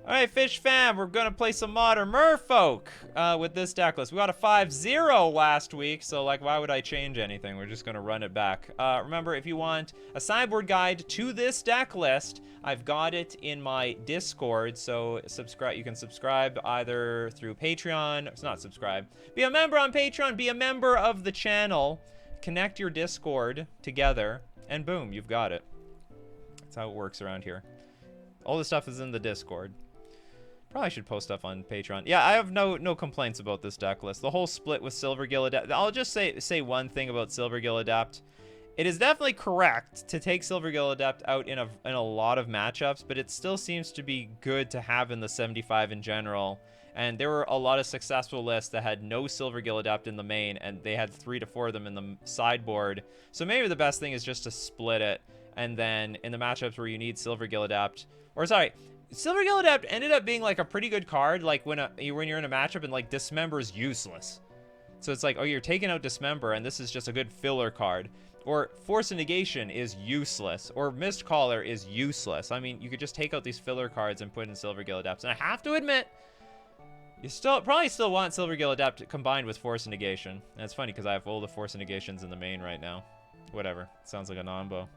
All right, Fish Fam, we're going to play some Modern Merfolk with this deck list. We got a 5-0 last week, so, like, why would I change anything? We're just going to run it back. Remember, if you want a sideboard guide to this deck list, I've got it in my Discord, so subscribe. You can subscribe either through Patreon. It's not subscribe. Be a member on Patreon. Be a member of the channel. Connect your Discord together, and boom, you've got it. That's how it works around here. All the stuff is in the Discord. Probably should post stuff on Patreon. Yeah, I have no complaints about this deck list. The whole split with Silvergill Adept. I'll just say one thing about Silvergill Adept. It is definitely correct to take Silvergill Adept out in a lot of matchups, but it still seems to be good to have in the 75 in general. And there were a lot of successful lists that had no Silvergill Adept in the main, and they had 3 to 4 of them in the sideboard. So maybe the best thing is just to split it, and then in the matchups where you need Silvergill Adept, or sorry, Silvergill Adept ended up being like a pretty good card, like when you're in a matchup and like Dismember is useless. So it's like, oh, you're taking out Dismember and this is just a good filler card. Or Force of Negation is useless. Or Mistcaller is useless. I mean, you could just take out these filler cards and put in Silvergill Adept. And I have to admit, you probably still want Silvergill Adept combined with Force of Negation. And it's funny because I have all the Force of Negations in the main right now. Whatever. Sounds like a non-bow.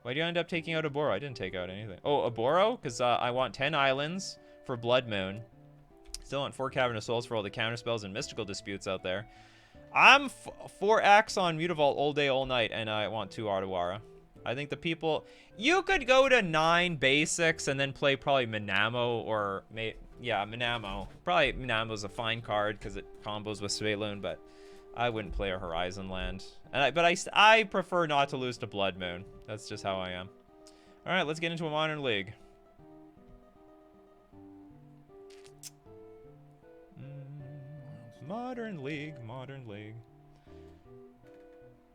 Why do you end up taking out Aboro? I didn't take out anything. Oh, Aboro? Because I want 10 islands for Blood Moon. Still want 4 Cavernous Souls for all the counterspells and mystical disputes out there. I'm 4X on Mutavault all day, all night, and I want 2 Ardawara. I think the people... You could go to 9 basics and then play probably Minamo or... Yeah, Minamo. Probably Minamo's a fine card because it combos with Swaylune, but I wouldn't play a Horizon Land. But I prefer not to lose to Blood Moon. That's just how I am. All right, let's get into a Modern League. Modern League, Modern League.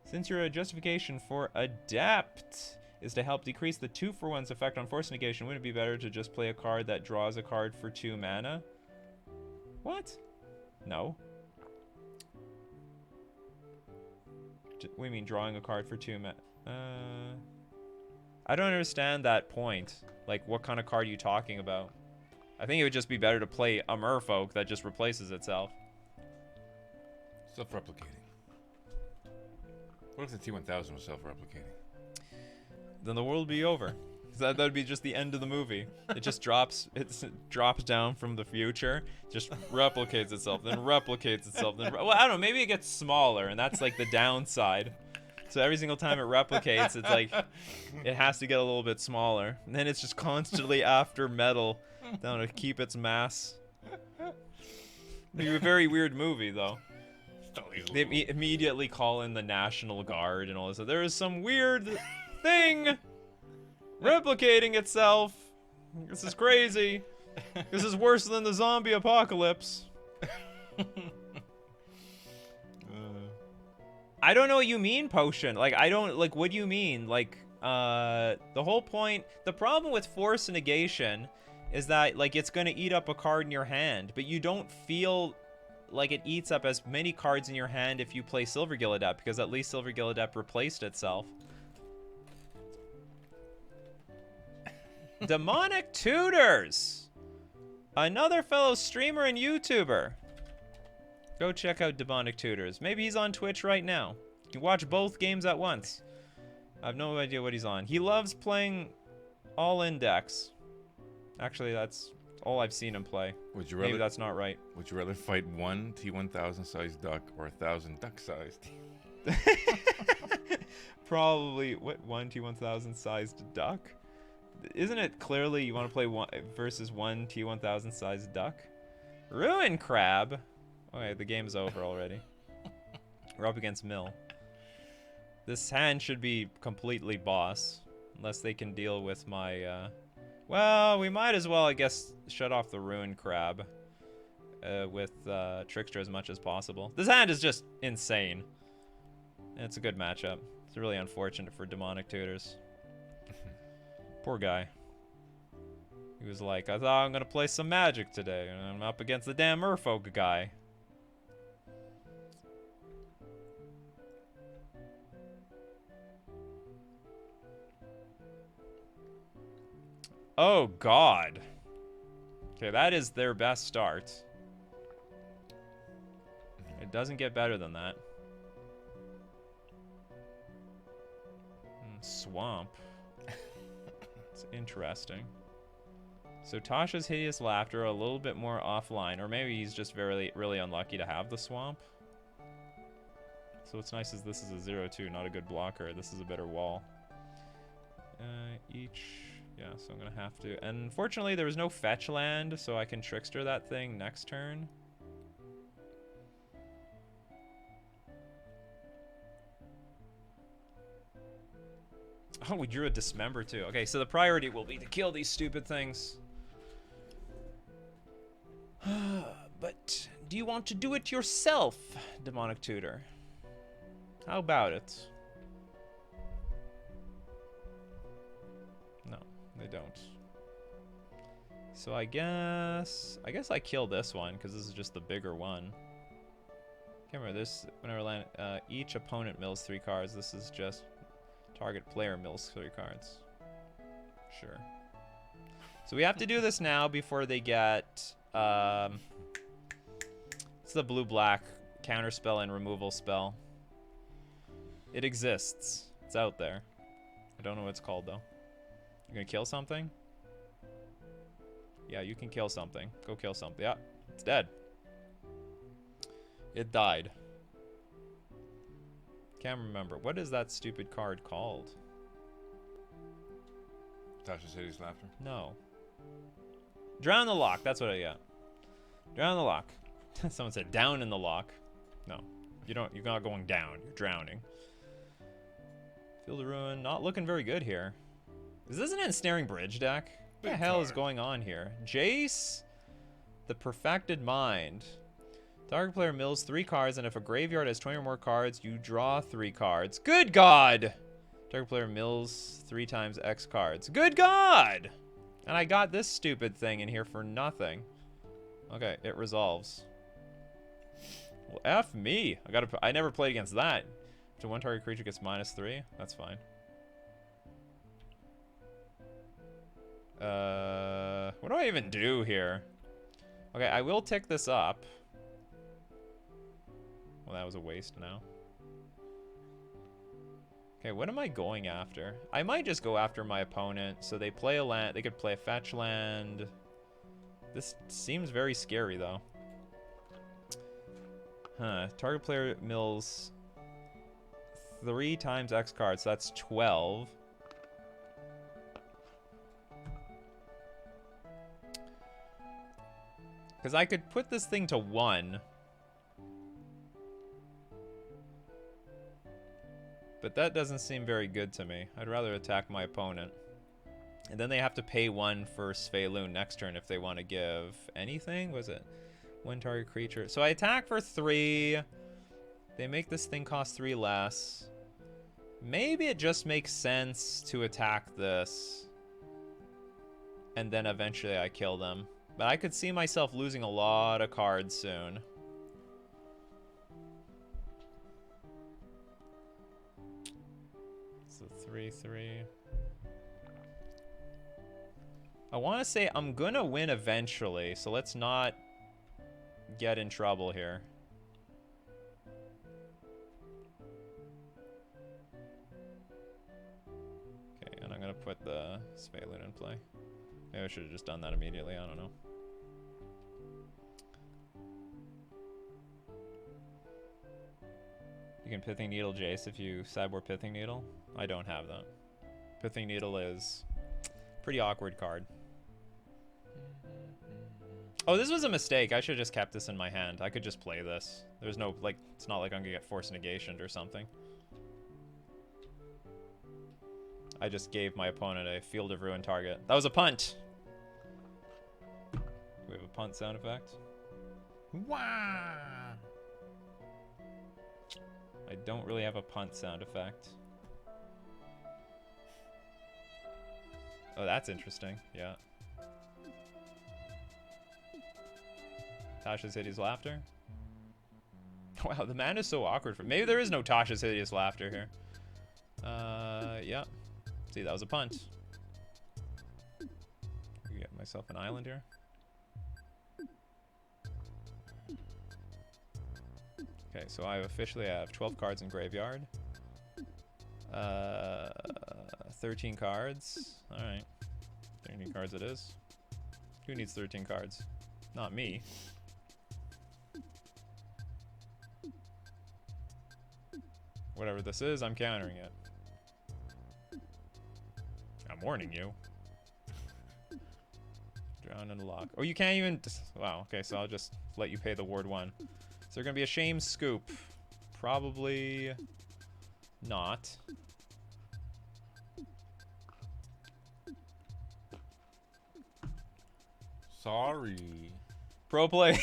Since your justification for Adept is to help decrease the 2-for-1's effect on Force Negation, wouldn't it be better to just play a card that draws a card for 2 mana? What? No. What do you mean drawing a card for 2 mana? I don't understand that point. Like, what kind of card are you talking about? I think it would just be better to play a Merfolk that just replaces itself. Self-replicating. What if the T1000 was self-replicating? Then the world would be over. That would be just the end of the movie. It just drops down from the future, just replicates itself, then replicates itself, then... Well, I don't know, maybe it gets smaller, and that's like the downside. So every single time it replicates, it's like, it has to get a little bit smaller. And then it's just constantly after metal down to keep its mass. It'd be a very weird movie, though. They immediately call in the National Guard and all this. There is some weird thing replicating itself. This is crazy. This is worse than the zombie apocalypse. I don't know what you mean, Potion. Like, I don't, like, what do you mean? Like, the whole point, the problem with Force Negation is that, like, it's gonna eat up a card in your hand, but you don't feel like it eats up as many cards in your hand if you play Silvergill Adept, because at least Silvergill Adept replaced itself. Demonic Tutors! Another fellow streamer and YouTuber. Go check out Demonic Tutors. Maybe he's on Twitch right now. You can watch both games at once. I have no idea what he's on. He loves playing all-in decks. Actually, that's all I've seen him play. Would you rather, maybe that's not right. Would you rather fight 1 T1000 sized duck or 1,000 duck sized? Probably, what, 1 T1000 sized duck? Isn't it clearly you want to play 1 versus 1 T1000 sized duck? Ruin Crab. Okay, the game's over already. We're up against Mill. This hand should be completely boss, unless they can deal with my, well, we might as well, I guess, shut off the Ruin Crab with Trickster as much as possible. This hand is just insane. And it's a good matchup. It's really unfortunate for Demonic Tutors. Poor guy. He was like, I thought I'm gonna play some Magic today, and I'm up against the damn Merfolk guy. Oh, God. Okay, that is their best start. It doesn't get better than that. Swamp. It's interesting. So Tasha's Hideous Laughter a little bit more offline, or maybe he's just really unlucky to have the swamp. So what's nice is this is a 0-2, not a good blocker. This is a better wall. Yeah, so I'm gonna have to. And unfortunately, there was no fetch land, so I can trickster that thing next turn. Oh, we drew a Dismember too. Okay, so the priority will be to kill these stupid things. But do you want to do it yourself, Demonic Tutor? How about it? No, they don't. So I guess I kill this one because this is just the bigger one. Can't remember this. Whenever land, each opponent mills 3 cards. This is just target player mills 3 cards. Sure. So we have to do this now before they get. It's the blue-black counterspell and removal spell. It exists. It's out there. I don't know what it's called though. You gonna kill something? Yeah, you can kill something. Go kill something. Yeah, it's dead. It died. Can't remember. What is that stupid card called? Tasha's Hideous Laughter? No. Drown the Lock. That's what I got. Drown the Lock. Someone said down in the lock. No. You're not going down. You're drowning. Field of Ruin. Not looking very good here. Is this an Ensnaring Bridge deck? What the hell is going on here? Jace, the Perfected Mind. Target player mills 3 cards, and if a graveyard has 20 or more cards, you draw 3 cards. Good God! Target player mills 3 times X cards. Good God! And I got this stupid thing in here for nothing. Okay, it resolves. Well, F me. I never played against that. To 1 target creature gets -3. That's fine. What do I even do here? Okay, I will tick this up. Well, that was a waste now. Okay, what am I going after? I might just go after my opponent. So they play a land. They could play a fetch land. This seems very scary, though. Huh. Target player mills 3 times X cards. So that's 12. Because I could put this thing to 1. But that doesn't seem very good to me. I'd rather attack my opponent. And then they have to pay 1 for Svelun next turn if they want to give anything. Was it 1 target creature? So I attack for 3. They make this thing cost 3 less. Maybe it just makes sense to attack this. And then eventually I kill them. But I could see myself losing a lot of cards soon. So 3/3. I want to say I'm gonna win eventually, so let's not get in trouble here. Okay, and I'm gonna put the Svelun in play. Maybe I should have just done that immediately. I don't know. You can Pithing Needle Jace if you sideboard Pithing Needle. I don't have that. Pithing Needle is a pretty awkward card. Oh, this was a mistake. I should have just kept this in my hand. I could just play this. There's no, like, it's not like I'm gonna get Force Negationed or something. I just gave my opponent a Field of Ruin target. That was a punt! We have a punt sound effect. Wow! I don't really have a punt sound effect. Oh, that's interesting. Yeah. Tasha's Hideous Laughter. Wow, the man is so awkward for. Maybe there is no Tasha's Hideous Laughter here. Yeah. See, that was a punt. Get myself an island here. Okay, so I officially have 12 cards in graveyard. 13 cards. Alright. 13 cards it is. Who needs 13 cards? Not me. Whatever this is, I'm countering it. I'm warning you. Drown and lock. Oh, you can't even... Wow, okay, so I'll just let you pay the ward 1. Is there gonna be a shame scoop? Probably not. Sorry. Pro play.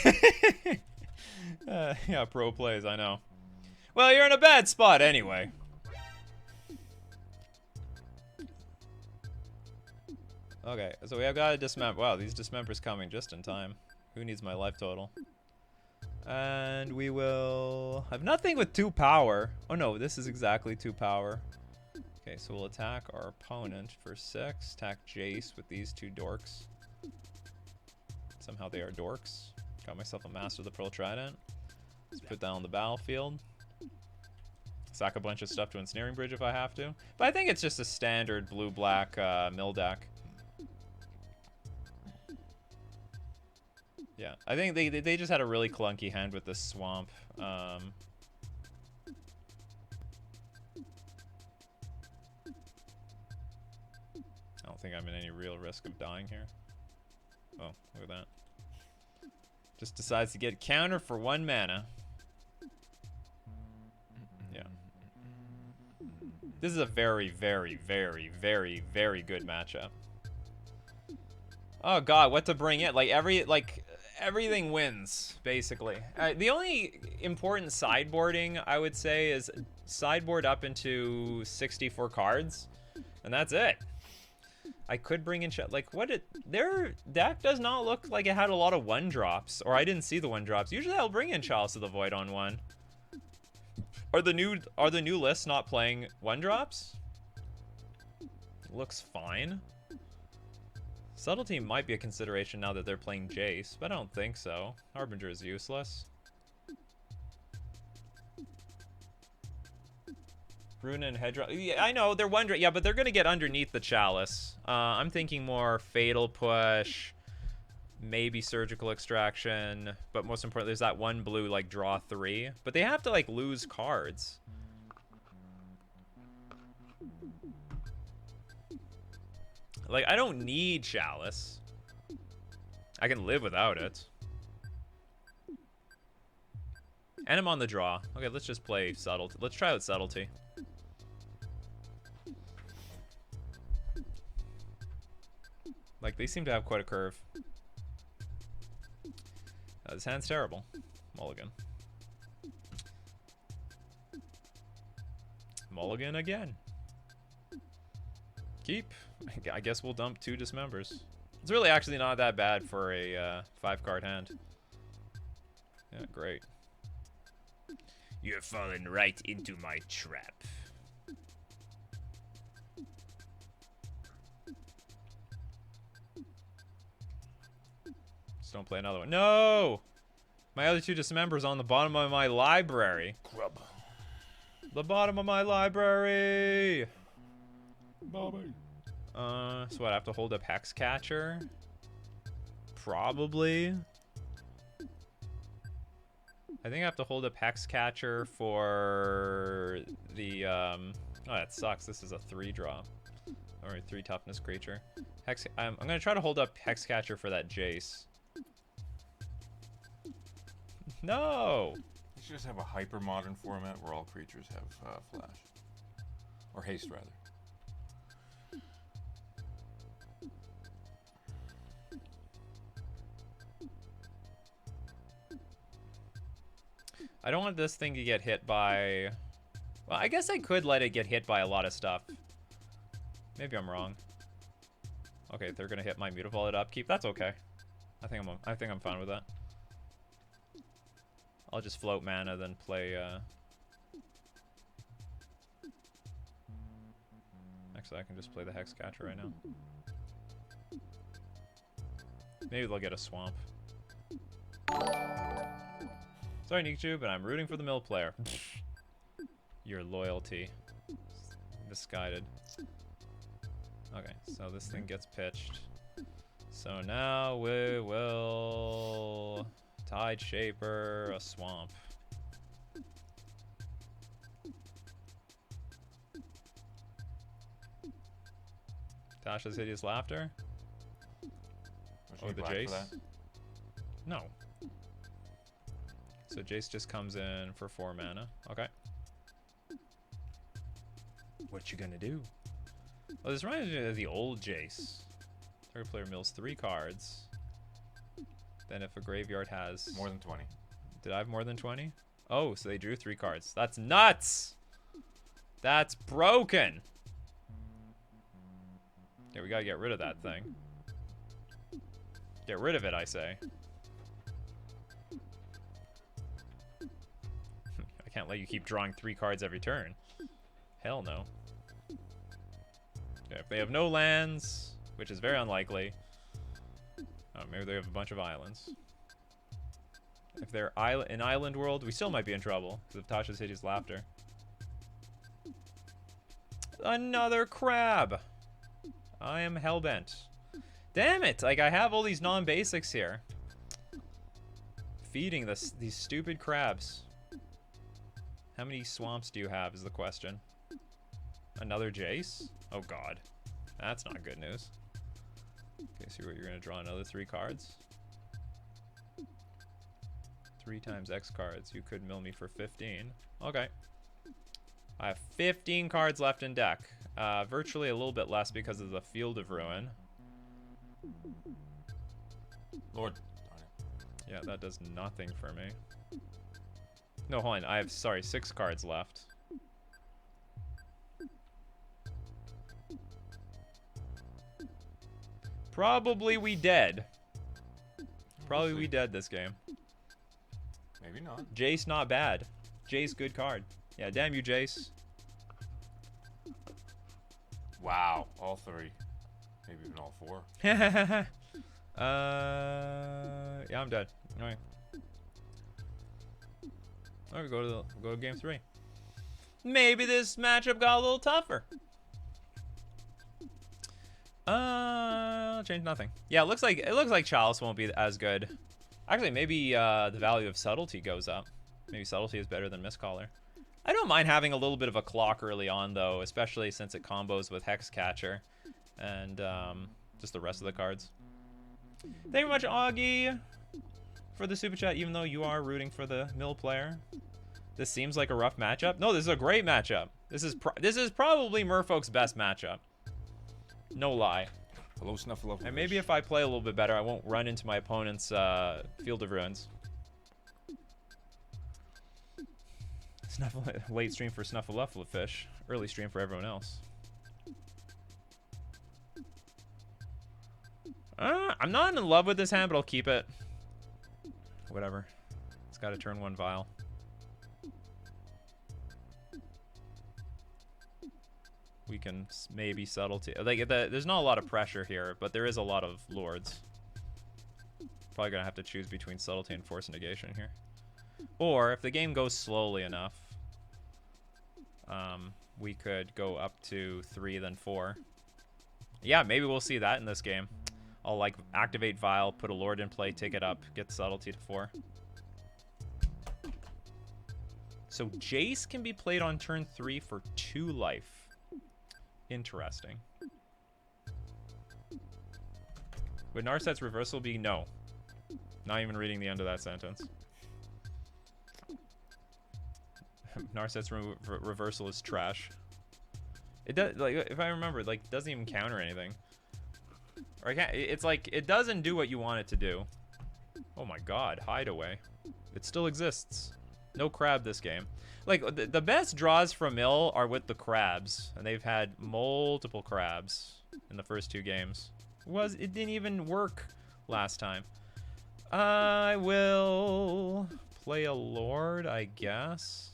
Yeah, pro plays, I know. Well, you're in a bad spot anyway. Okay, so we have got a dismember. Wow, these dismembers coming just in time. Who needs my life total? And we will have nothing with 2 power. Oh no, this is exactly 2 power. Okay, so we'll attack our opponent for 6. Attack Jace with these 2 dorks. Somehow they are dorks. Got myself a Master of the Pearl Trident. Let's put that on the battlefield. Sack a bunch of stuff to Ensnaring Bridge if I have to. But I think it's just a standard blue-black mill deck. Yeah, I think they just had a really clunky hand with this swamp. I don't think I'm in any real risk of dying here. Oh, look at that. Just decides to get counter for 1 mana. Yeah. This is a very, very, very, very, very good matchup. Oh god, what to bring in? Like everything wins, basically. The only important sideboarding, I would say, is sideboard up into 64 cards, and that's it. I could bring in like their deck does not look like it had a lot of 1-drops, or I didn't see the 1-drops. Usually I'll bring in Chalice of the Void on 1. Are the new lists not playing 1-drops? Looks fine. Subtlety might be a consideration now that they're playing Jace, but I don't think so. Harbinger is useless. Runa and Hedra. Yeah, I know, they're wondering. Yeah, but they're going to get underneath the Chalice. I'm thinking more Fatal Push, maybe Surgical Extraction, but most importantly, there's that 1 blue, like, draw 3. But they have to, like, lose cards. Like, I don't need Chalice. I can live without it. And I'm on the draw. Okay, let's just play Subtlety. Let's try out Subtlety. Like, they seem to have quite a curve. This hand's terrible. Mulligan. Mulligan again. Keep. I guess we'll dump 2 dismembers. It's really actually not that bad for a 5-card hand. Yeah, great. You're falling right into my trap. Just don't play another one. No! My other 2 dismembers on the bottom of my library. Grub. The bottom of my library! Bobby. So what, I have to hold up Hexcatcher? Probably. I think I have to hold up Hexcatcher for the, oh, that sucks. This is a 3-drop. Or a 3 toughness creature. I'm gonna try to hold up Hexcatcher for that Jace. No! You should just have a hyper modern format where all creatures have flash. Or haste, rather. I don't want this thing to get hit by... Well, I guess I could let it get hit by a lot of stuff. Maybe I'm wrong. Okay, they're gonna hit my Mutavault at upkeep. That's okay. I think I'm fine with that. I'll just float mana, then play. Actually, I can just play the Hexcatcher right now. Maybe they'll get a swamp. Sorry, Nikachu, but I'm rooting for the mill player. Your loyalty. Misguided. Okay, so this thing gets pitched. So now we will... Tide Shaper, a swamp. Tasha's Hideous Laughter? Oh, the Jace? No. So Jace just comes in for 4 mana. Okay. What you gonna do? Oh, this reminds me of the old Jace. Target player mills 3 cards. Then if a graveyard has... More than 20. Did I have more than 20? Oh, so they drew 3 cards. That's nuts! That's broken! Yeah, we gotta get rid of that thing. Get rid of it, I say. I can't let you keep drawing 3 cards every turn. Hell no. Okay, if they have no lands, which is very unlikely. Oh, maybe they have a bunch of islands. If they're in Island World, we still might be in trouble because of Tasha's Hideous Laughter. Another crab! I am hellbent. Damn it! Like, I have all these non-basics here. Feeding these stupid crabs. How many swamps do you have is the question. Another Jace? Oh god. That's not good news. Okay, so you're gonna draw another 3 cards. 3 times X cards. You could mill me for 15. Okay. I have 15 cards left in deck. Virtually a little bit less because of the Field of Ruin. Lord. Yeah, that does nothing for me. No, hold on. I have, sorry, 6 cards left. Probably we dead. Probably we dead this game. Maybe not. Jace not bad. Jace good card. Yeah, damn you, Jace. Wow, all 3. Maybe even all 4. Yeah, I'm dead. Alright. Alright, go to game 3. Maybe this matchup got a little tougher. Change nothing. Yeah, it looks like Chalice won't be as good. Actually, maybe the value of Subtlety goes up. Maybe Subtlety is better than Mistcaller. I don't mind having a little bit of a clock early on, though, especially since it combos with Hexcatcher and just the rest of the cards. Thank you very much, Augie, for the super chat, even though you are rooting for the mill player. This seems like a rough matchup. No, this is a great matchup. This is probably Merfolk's best matchup. No lie. Hello, Snuffleupagus. And maybe if I play a little bit better, I won't run into my opponent's Field of Ruins. Late stream for Snuffleupagus, early stream for everyone else. I'm not in love with this hand, but I'll keep it. Whatever. It's got to turn 1 vial. We can maybe Subtlety. Like, there's not a lot of pressure here, but there is a lot of lords. Probably gonna have to choose between Subtlety and Force Negation here. Or if the game goes slowly enough, we could go up to 3, then 4. Yeah, maybe we'll see that in this game. I'll like activate Vial, put a Lord in play, take it up, get Subtlety to 4. So Jace can be played on turn 3 for 2 life. Interesting. Would Narset's reversal be no? Not even reading the end of that sentence. Narset's reversal is trash. It does, like, if I remember, like, doesn't even counter anything. Or it's like it doesn't do what you want it to do. Oh my god, Hideaway. It still exists. No crab this game. Like, the best draws from Mill are with the crabs, and they've had multiple crabs in the first 2 games. It didn't even work last time. I will play a Lord, I guess.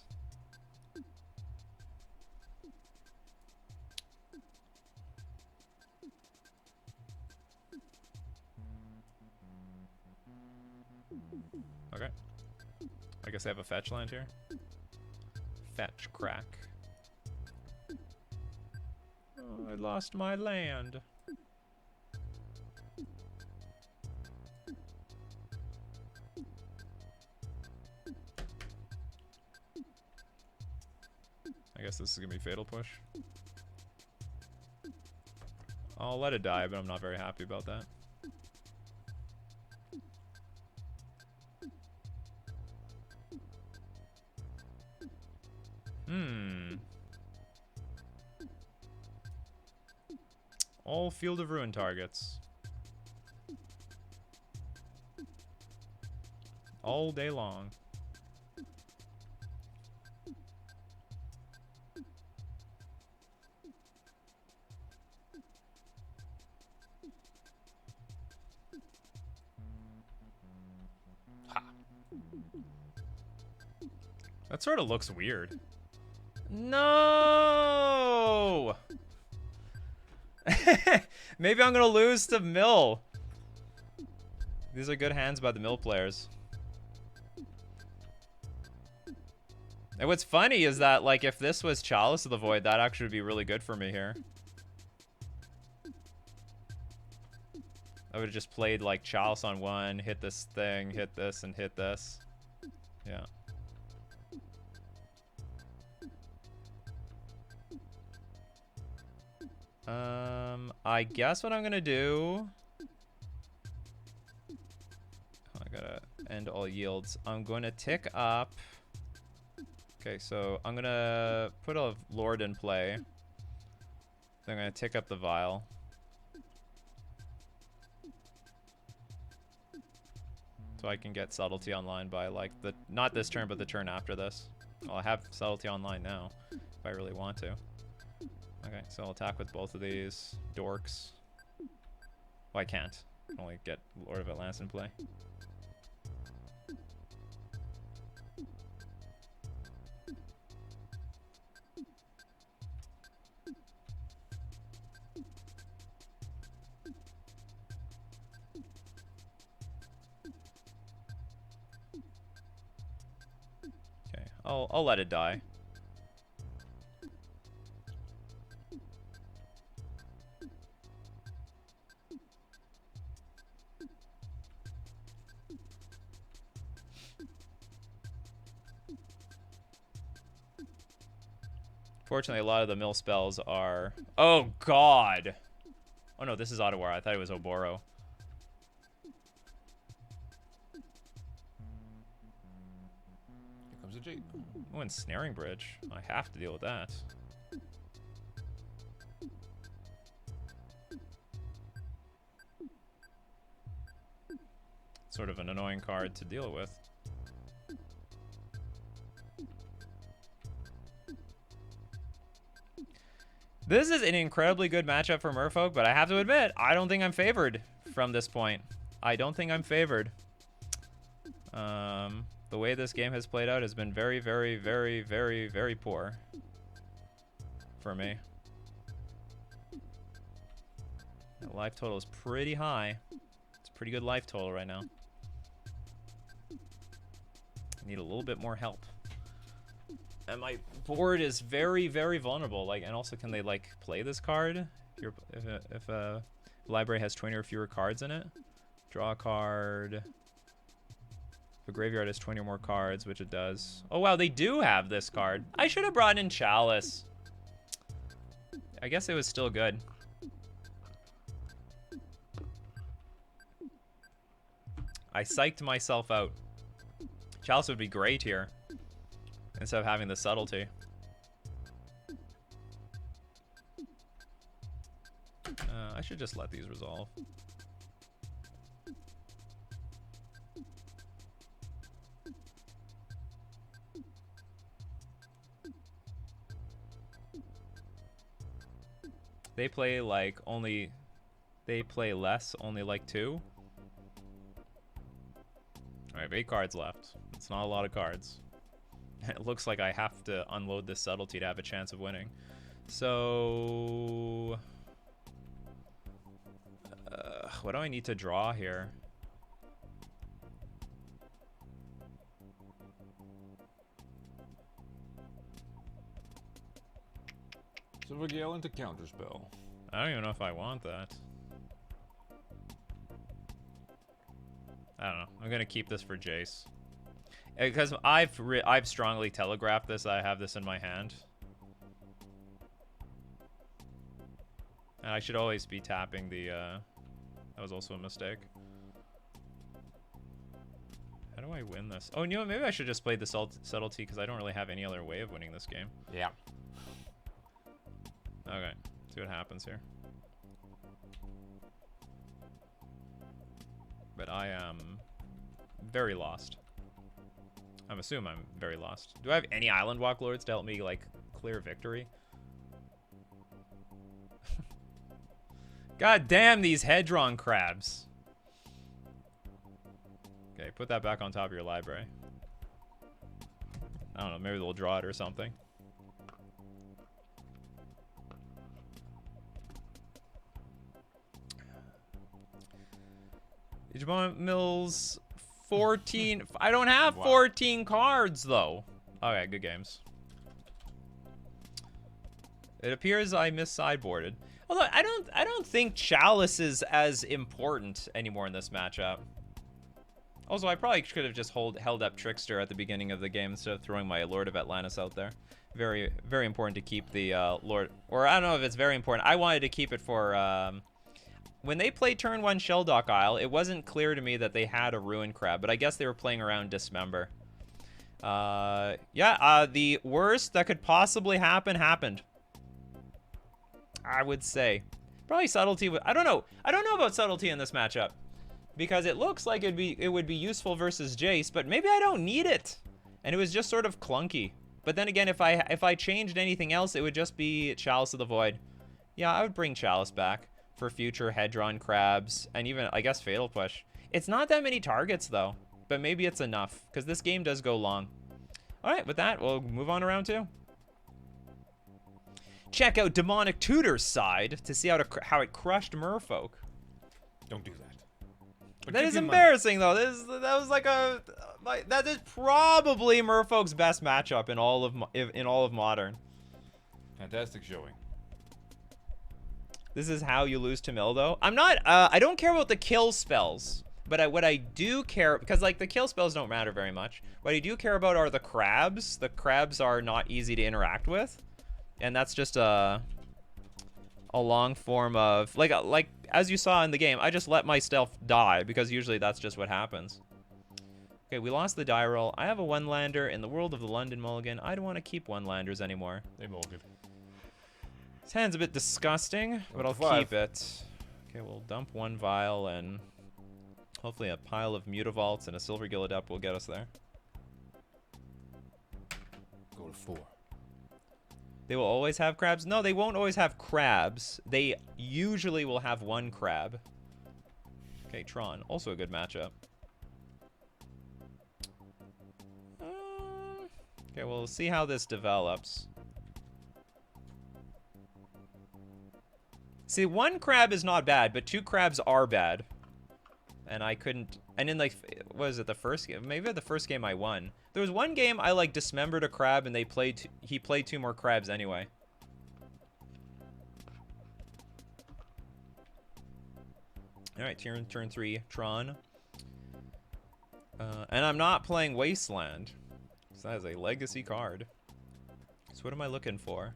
Okay. I guess they have a fetch land here. Fetch crack. Oh, I lost my land. I guess this is gonna be fatal push. I'll let it die, but I'm not very happy about that. All Field of Ruin targets. All day long. Ha. That sort of looks weird. No! Maybe I'm gonna lose to Mill. These are good hands by the Mill players. And what's funny is that, like, if this was Chalice of the Void, that actually would be really good for me here. I would have just played, like, Chalice on one, hit this thing, hit this, and hit this. Yeah. I guess what I'm gonna do... I gotta end all yields. I'm going to tick up... Okay, so I'm gonna put a Lord in play. Then I'm gonna tick up the Vial. So I can get Subtlety online by, like, the... Not this turn, but the turn after this. Well, I have Subtlety online now, if I really want to. Okay, so I'll attack with both of these dorks. Well, I can't. I can only get Lord of Atlantis in play. Okay, I'll let it die. Fortunately, a lot of the mill spells are... Oh, God! Oh, no, this is Ottawara. I thought it was Oboro. Here comes a Jade. Oh, and Snaring Bridge. I have to deal with that. Sort of an annoying card to deal with. This is an incredibly good matchup for Merfolk, but I have to admit, I don't think I'm favored from this point. I don't think I'm favored. The way this game has played out has been very, very, very, very, very poor for me. The life total is pretty high. It's a pretty good life total right now. I need a little bit more help. And my board is very, very vulnerable. Like, and also, can they like play this card? If a library has 20 or fewer cards in it, draw a card. If a graveyard has 20 or more cards, which it does. Oh wow, they do have this card. I should have brought in Chalice. I guess it was still good. I psyched myself out. Chalice would be great here, instead of having the subtlety. I should just let these resolve. They play like only... They play less, only like 2. I have 8 cards left. It's not a lot of cards. It looks like I have to unload this subtlety to have a chance of winning. So... what do I need to draw here? Silver Gale into Counterspell. I don't even know if I want that. I don't know. I'm gonna keep this for Jace. Because I've strongly telegraphed this. I have this in my hand. And I should always be tapping the, that was also a mistake. How do I win this? Oh, you know what? Maybe I should just play the subtlety because I don't really have any other way of winning this game. Yeah. Okay. See what happens here. But I am very lost. I'm assuming I'm very lost. Do I have any Island Walk Lords to help me, like, clear victory? God damn these head-drawn crabs. Okay, put that back on top of your library. I don't know, maybe they'll draw it or something. Digimon Mills 14. I don't have 14 cards though. Okay, good games. It appears I mis-sideboarded. Although I don't think Chalice is as important anymore in this matchup. Also, I probably could have just held up Trickster at the beginning of the game instead of throwing my Lord of Atlantis out there. Very, very important to keep the Lord, or I don't know if it's very important. I wanted to keep it for when they played turn 1 Shelldock Isle, it wasn't clear to me that they had a Ruin Crab, but I guess they were playing around Dismember. The worst that could possibly happen happened. I would say. Probably Subtlety. I don't know. I don't know about Subtlety in this matchup. Because it looks like it would be useful versus Jace, but maybe I don't need it. And it was just sort of clunky. But then again, if I changed anything else, it would just be Chalice of the Void. Yeah, I would bring Chalice back for future head-drawn crabs, and even, I guess, Fatal Push. It's not that many targets, though, but maybe it's enough, because this game does go long. All right, with that, we'll move on to round 2. Check out Demonic Tutor's side to see how it crushed Merfolk. Don't do that. But that is embarrassing, though. That was like that is probably Merfolk's best matchup in all of Modern. Fantastic showing. This is how you lose to Mildo. I'm not. I don't care about the kill spells, but what I do care, because like the kill spells don't matter very much. What I do care about are the crabs. The crabs are not easy to interact with, and that's just a long form of like as you saw in the game. I just let myself die because usually that's just what happens. Okay, we lost the die roll. I have a one-lander in the World of the London Mulligan. I don't want to keep one-landers anymore. They mulligan. This hand's a bit disgusting, but I'll keep it. Okay, we'll dump one vial, and hopefully a pile of Mutavaults and a Silver Gill Adept will get us there. Go to 4. They will always have crabs? No, they won't always have crabs. They usually will have one crab. Okay, Tron, also a good matchup. Okay, we'll see how this develops. See, one crab is not bad, but 2 crabs are bad. And I couldn't... And in, like, what was it, the first game? Maybe the first game I won. There was one game I, like, dismembered a crab, and he played 2 more crabs anyway. Alright, turn 3, Tron. And I'm not playing Wasteland. So that is a legacy card. So what am I looking for?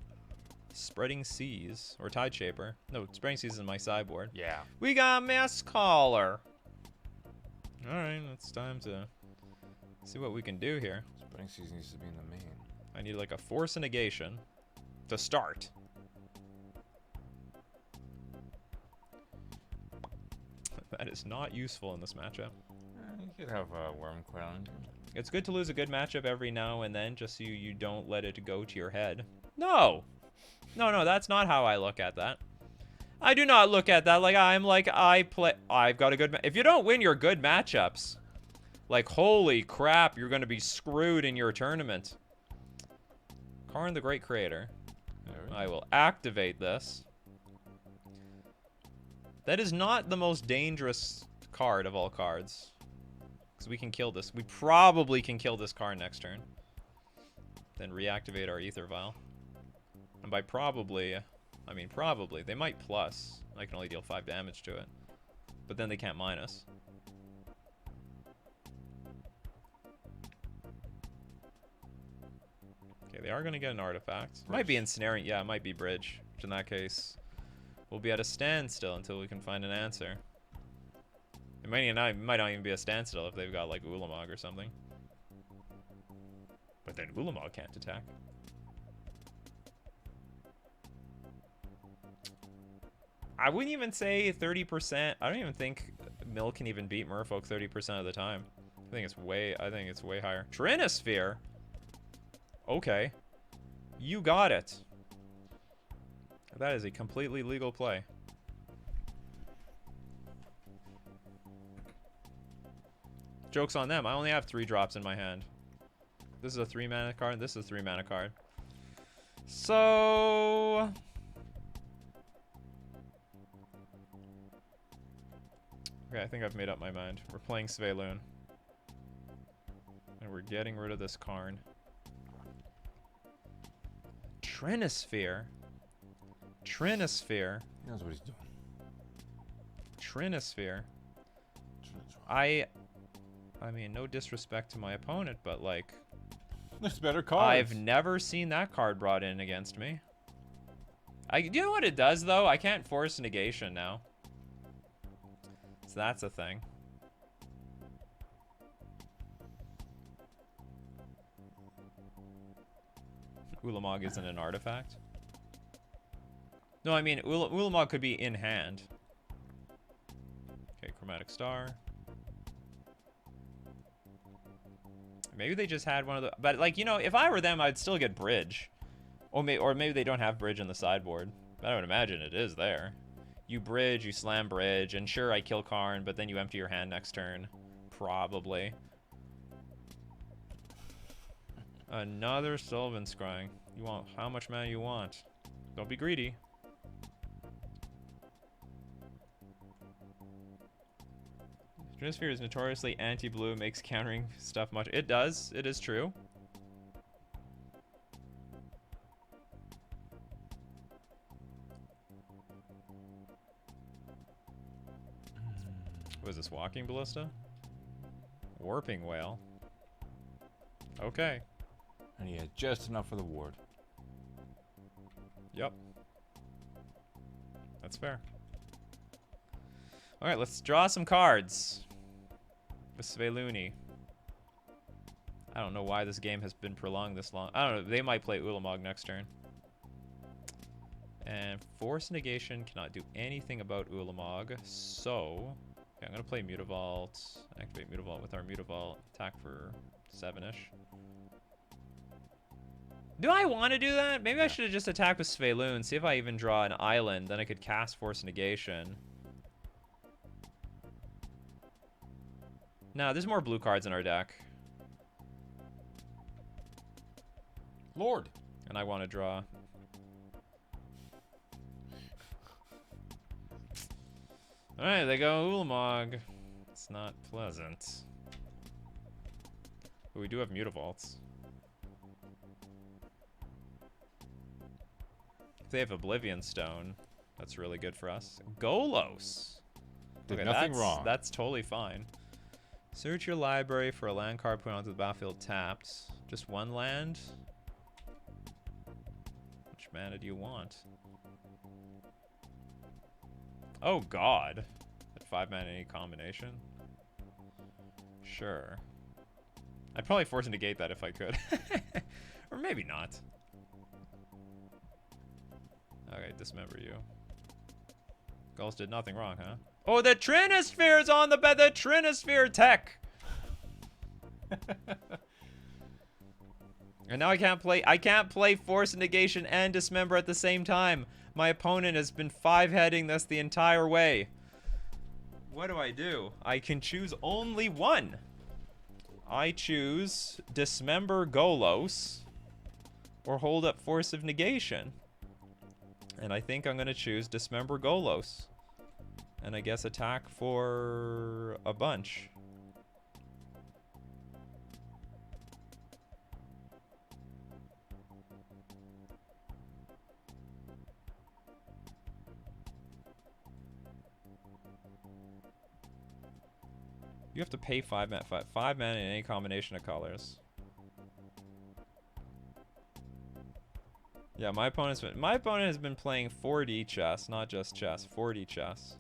Spreading Seas, or Tide Shaper. No, Spreading Seas is my sideboard. Yeah. We got Mass Caller. Alright, it's time to see what we can do here. Spreading Seas needs to be in the main. I need like a Force of Negation to start. That is not useful in this matchup. You could have a Worm Crown. It's good to lose a good matchup every now and then, just so you don't let it go to your head. No! No, that's not how I look at that. I do not look at that like I've got a good... If you don't win your good matchups, like, holy crap, you're going to be screwed in your tournament. Karn the Great Creator. I will activate this. That is not the most dangerous card of all cards. Because we can kill this. We probably can kill this card next turn. Then reactivate our Ether Vial. And by probably, I mean probably. They might plus. I can only deal 5 damage to it. But then they can't minus. Okay, they are going to get an artifact. Might be ensnaring. Yeah, it might be bridge. Which in that case, we'll be at a standstill until we can find an answer. It might not even be a standstill if they've got like Ulamog or something. But then Ulamog can't attack. I wouldn't even say 30%. I don't even think Mill can even beat Merfolk 30% of the time. I think it's way higher. Trinosphere? Okay. You got it. That is a completely legal play. Joke's on them. I only have 3 drops in my hand. This is a 3-mana card, and this is a 3-mana card. So... okay, I think I've made up my mind. We're playing Sveloon. And we're getting rid of this Karn. Trinosphere? Trinosphere? He knows what he's doing. Trinosphere? I mean, no disrespect to my opponent, but like... there's better cards. I've never seen that card brought in against me. You know what it does, though? I can't force negation now. So that's a thing. Ulamog isn't an artifact. No, I mean, Ulamog could be in hand. Okay, Chromatic Star. Maybe they just had one of the... but, like, you know, if I were them, I'd still get Bridge. Or maybe they don't have Bridge in the sideboard. But I would imagine it is there. You Bridge, you slam Bridge, and sure, I kill Karn, but then you empty your hand next turn. Probably. Another Sylvan Scrying. You want... how much mana you want? Don't be greedy. Trinosphere is notoriously anti-blue, makes countering stuff much... it does. It is true. What is this, Walking Ballista? Warping Whale. Okay. And he had just enough for the ward. Yep. That's fair. Alright, let's draw some cards. With Sveloony. I don't know why this game has been prolonged this long. I don't know. They might play Ulamog next turn. And Force Negation cannot do anything about Ulamog. So, okay, I'm going to play Mutavault. Activate Mutavault with our Mutavault. Attack for 7-ish. Do I want to do that? Maybe I should have just attacked with Sveloon. See if I even draw an island. Then I could cast Force Negation. No, there's more blue cards in our deck. Lord. And I want to draw. Alright, they go Ulamog. It's not pleasant. But we do have Mutavaults. If they have Oblivion Stone, that's really good for us. Golos. Did Okay, nothing wrong. That's totally fine. Search your library for a land card put onto the battlefield tapped. Just one land? Which mana do you want? Oh god. At 5 mana any combination? Sure. I'd probably force to negate that if I could. Or maybe not. Okay, dismember you. Gulls did nothing wrong, huh? Oh, the Trinosphere is on the bed. The Trinosphere tech. And now I can't play Force Negation and Dismember at the same time. My opponent has been 5-heading this the entire way. What do? I can choose only one. I choose Dismember Golos or hold up Force of Negation. And I think I'm going to choose Dismember Golos. And I guess attack for a bunch. You have to pay 5 mana in any combination of colors. Yeah, my opponent has been playing 4D chess, not just chess. 4D chess.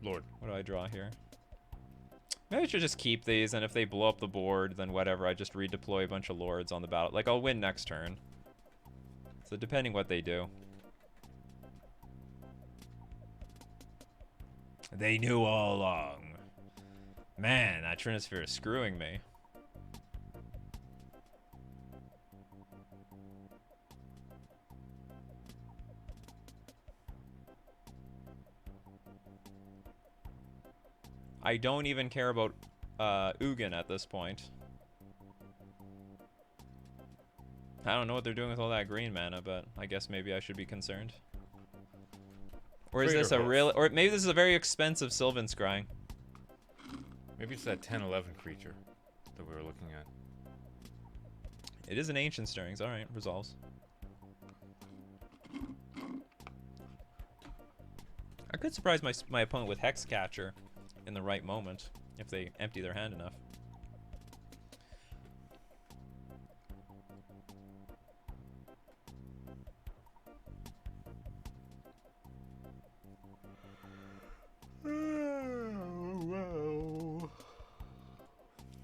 Lord. What do I draw here? Maybe I should just keep these, and if they blow up the board, then whatever. I just redeploy a bunch of lords on the battle. Like, I'll win next turn. So depending what they do. They knew all along. Man, that Trinisphere is screwing me. I don't even care about Ugin at this point. I don't know what they're doing with all that green mana, but I guess maybe I should be concerned. Or is this a real... Or maybe this is a very expensive Sylvan Scrying. Maybe it's that 10-11 creature that we were looking at. It is an Ancient Stirrings. Alright, resolves. I could surprise my opponent with Hexcatcher in the right moment, if they empty their hand enough.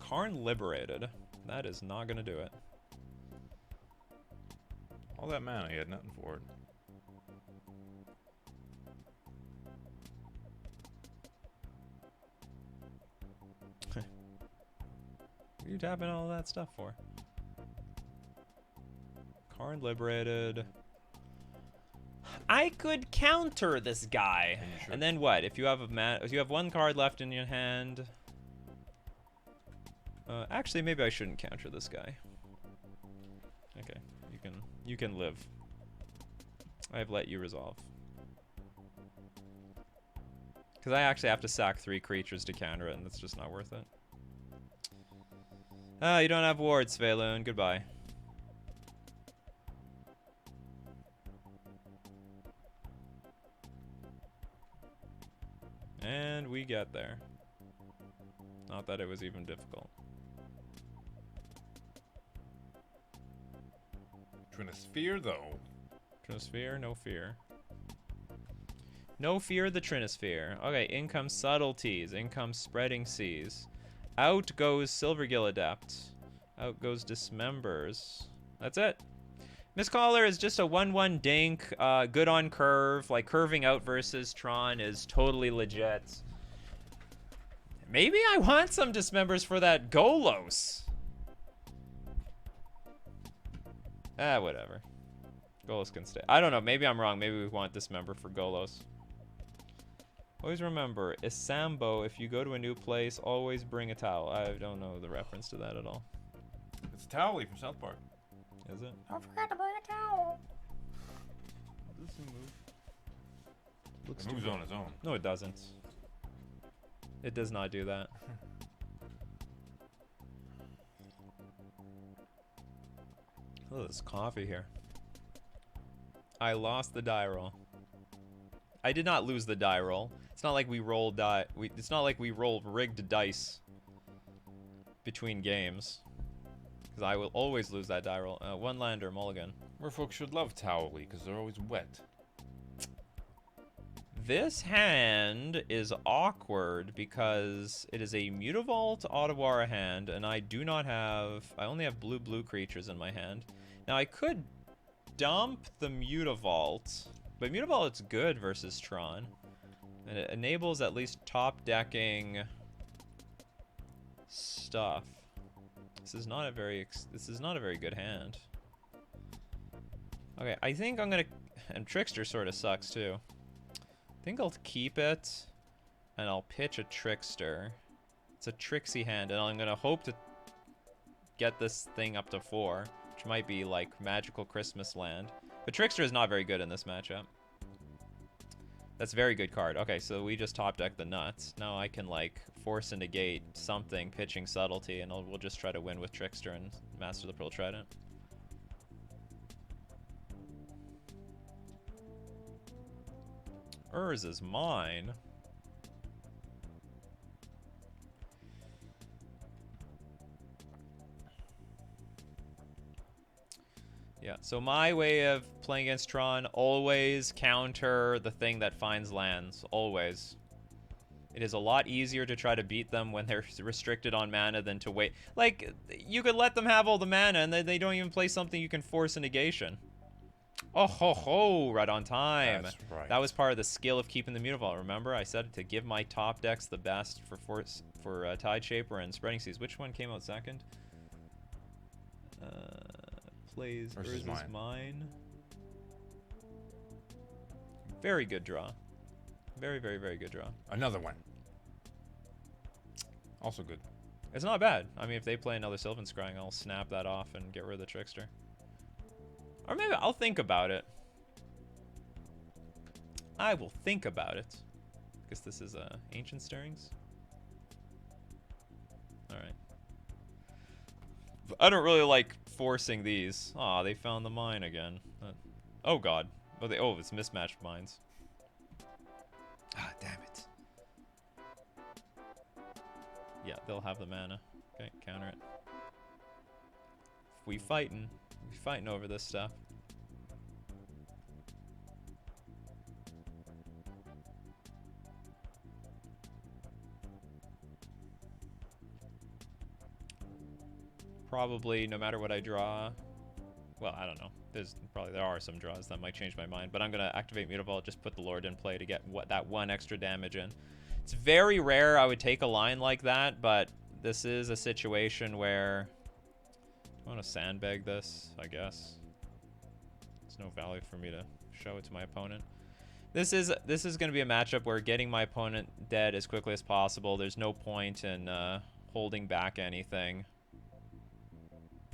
Karn Liberated. That is not gonna do it. All that mana, he had nothing for it. What are you tapping all that stuff for? Karn Liberated. I could counter this guy. And then what? If you have if you have one card left in your hand. Actually, maybe I shouldn't counter this guy. Okay, you can live. I've let you resolve. Because I actually have to sack 3 creatures to counter it, and that's just not worth it. Ah, you don't have wards, Sveilun. Goodbye. And we get there. Not that it was even difficult. Trinisphere, though. Trinisphere, no fear. No fear the Trinisphere. Okay, in comes Subtleties. In comes Spreading Seas. Out goes Silvergill Adept. Out goes Dismembers. That's it. Mistcaller is just a 1/1 dink. Good on curve. Like, curving out versus Tron is totally legit. Maybe I want some Dismembers for that Golos. Ah, whatever. Golos can stay. I don't know. Maybe I'm wrong. Maybe we want Dismember for Golos. Always remember, Isambo, if you go to a new place, always bring a towel. I don't know the reference to that at all. It's Towley from South Park. Is it? Don't forget to bring a towel. Does this move? Looks It moves on its own. No, it doesn't. It does not do that. Oh, there's coffee here. I lost the die roll. I did not lose the die roll. It's not like we roll it's not like we roll rigged dice between games. Because I will always lose that die roll. 1 lander, mulligan. Merfolk should love Towley because they're always wet. This hand is awkward because it is a Mutavault Otawara hand, and I do not have... I only have blue creatures in my hand. Now, I could dump the Mutavault, but Mutavault's good versus Tron. And it enables at least top-decking stuff. This is not a very good hand. Okay, I think I'm gonna... And Trickster sort of sucks, too. I think I'll keep it, and I'll pitch a Trickster. It's a tricksy hand, and I'm gonna hope to get this thing up to 4, which might be like Magical Christmas Land. But Trickster is not very good in this matchup. That's a very good card. Okay, so we just top deck the nuts. Now I can like force and negate something, pitching Subtlety, and we'll just try to win with Trickster and Master the Pearl Trident. Urz is mine. Yeah, so my way of playing against Tron, always counter the thing that finds lands. Always. It is a lot easier to try to beat them when they're restricted on mana than to wait. Like, you could let them have all the mana and they don't even play something you can force a negation. Oh ho ho, right on time. That's right. That was part of the skill of keeping the Mutavault. Remember, I said to give my top decks the best for Tide Shaper and Spreading Seas. Which one came out second? Plays versus mine. Very good draw. Very, very, very good draw. Another one. Also good. It's not bad. I mean, if they play another Sylvan Scrying, I'll snap that off and get rid of the Trickster. Or maybe I'll think about it. I will think about it. Because this is Ancient Stirrings. Alright. I don't really like forcing these. Aw, they found the mine again. Oh god. Oh, it's mismatched mines. Ah, damn it. Yeah, they'll have the mana. Okay, counter it. We fighting over this stuff. Probably, no matter what I draw. Well, I don't know. There are some draws that might change my mind, but I'm gonna activate Mutavault, just put the Lord in play to get that one extra damage in. It's very rare I would take a line like that, but this is a situation where I want to sandbag this, I guess. There's no value for me to show it to my opponent. This is going to be a matchup where getting my opponent dead as quickly as possible. There's no point in holding back anything.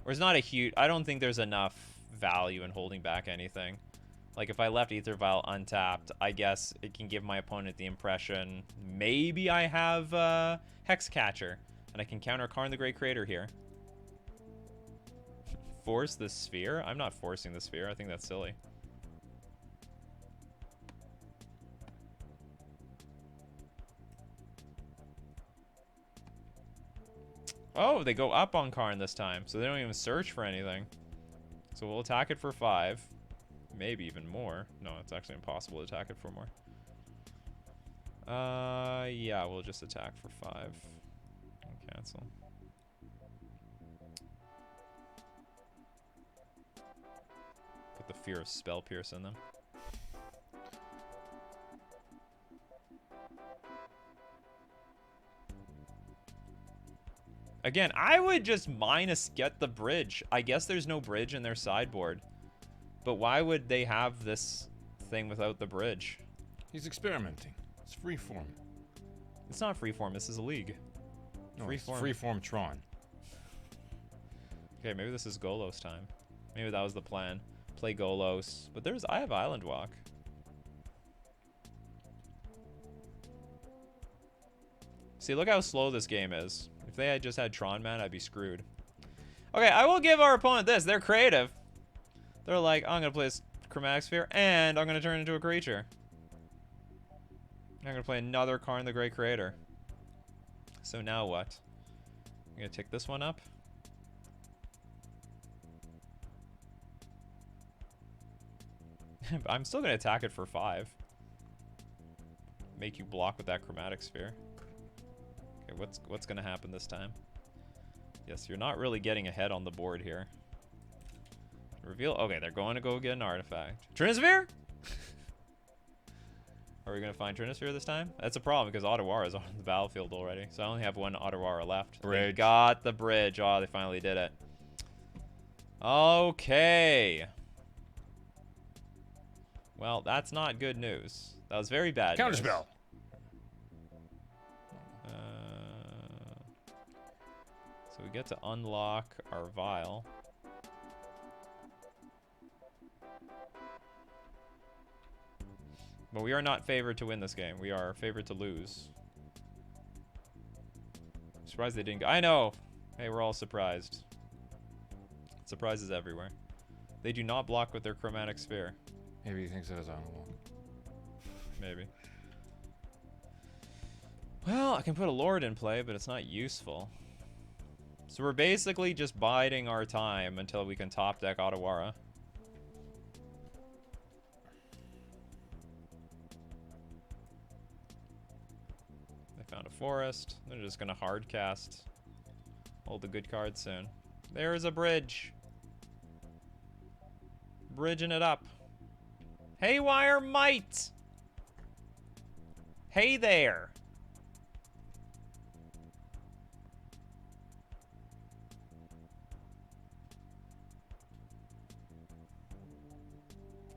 Or it's not a huge... I don't think there's enough value in holding back anything. Like, if I left Aether Vial untapped, I guess it can give my opponent the impression maybe I have Hexcatcher, and I can counter Karn the Great Creator here. Force the Sphere? I'm not forcing the Sphere. I think that's silly. Oh, they go up on Karn this time, so they don't even search for anything. So we'll attack it for 5. Maybe even more. No, it's actually impossible to attack it for more. Yeah, we'll just attack for 5. And cancel. Put the Fear of Spell Pierce in them. Again, I would just get the bridge. I guess there's no bridge in their sideboard. But why would they have this thing without the bridge? He's experimenting. It's freeform. It's not freeform. This is a league. No, freeform Tron. Okay, maybe this is Golos time. Maybe that was the plan. Play Golos. But I have Island Walk. See, look how slow this game is. If they had just had Tron Man, I'd be screwed. Okay, I will give our opponent this. They're creative. They're like, I'm going to play this Chromatic Sphere, and I'm going to turn it into a creature. I'm going to play another Karn the Great Creator. So now what? I'm going to tick this one up. I'm still going to attack it for 5. Make you block with that Chromatic Sphere. Okay, what's going to happen this time? Yes, you're not really getting ahead on the board here. Reveal. Okay, they're going to go get an artifact. Trinisphere? Are we going to find Trinisphere this time? That's a problem because Otawara is on the battlefield already. So I only have one Otawara left. Bridge. They got the bridge. Oh, they finally did it. Okay. Well, that's not good news. That was very bad news. Counterspell. So we get to unlock our vial. But we are not favored to win this game. We are favored to lose. I'm surprised they didn't go. I know. Hey, we're all surprised. Surprises everywhere. They do not block with their Chromatic Sphere. Maybe he thinks it is on the wall. Maybe. Well, I can put a Lord in play, but it's not useful. So we're basically just biding our time until we can top deck Otawara. found a forest. They're just gonna hard cast all the good cards soon. There's a bridge. Bridging it up. Haywire Might! Hey there!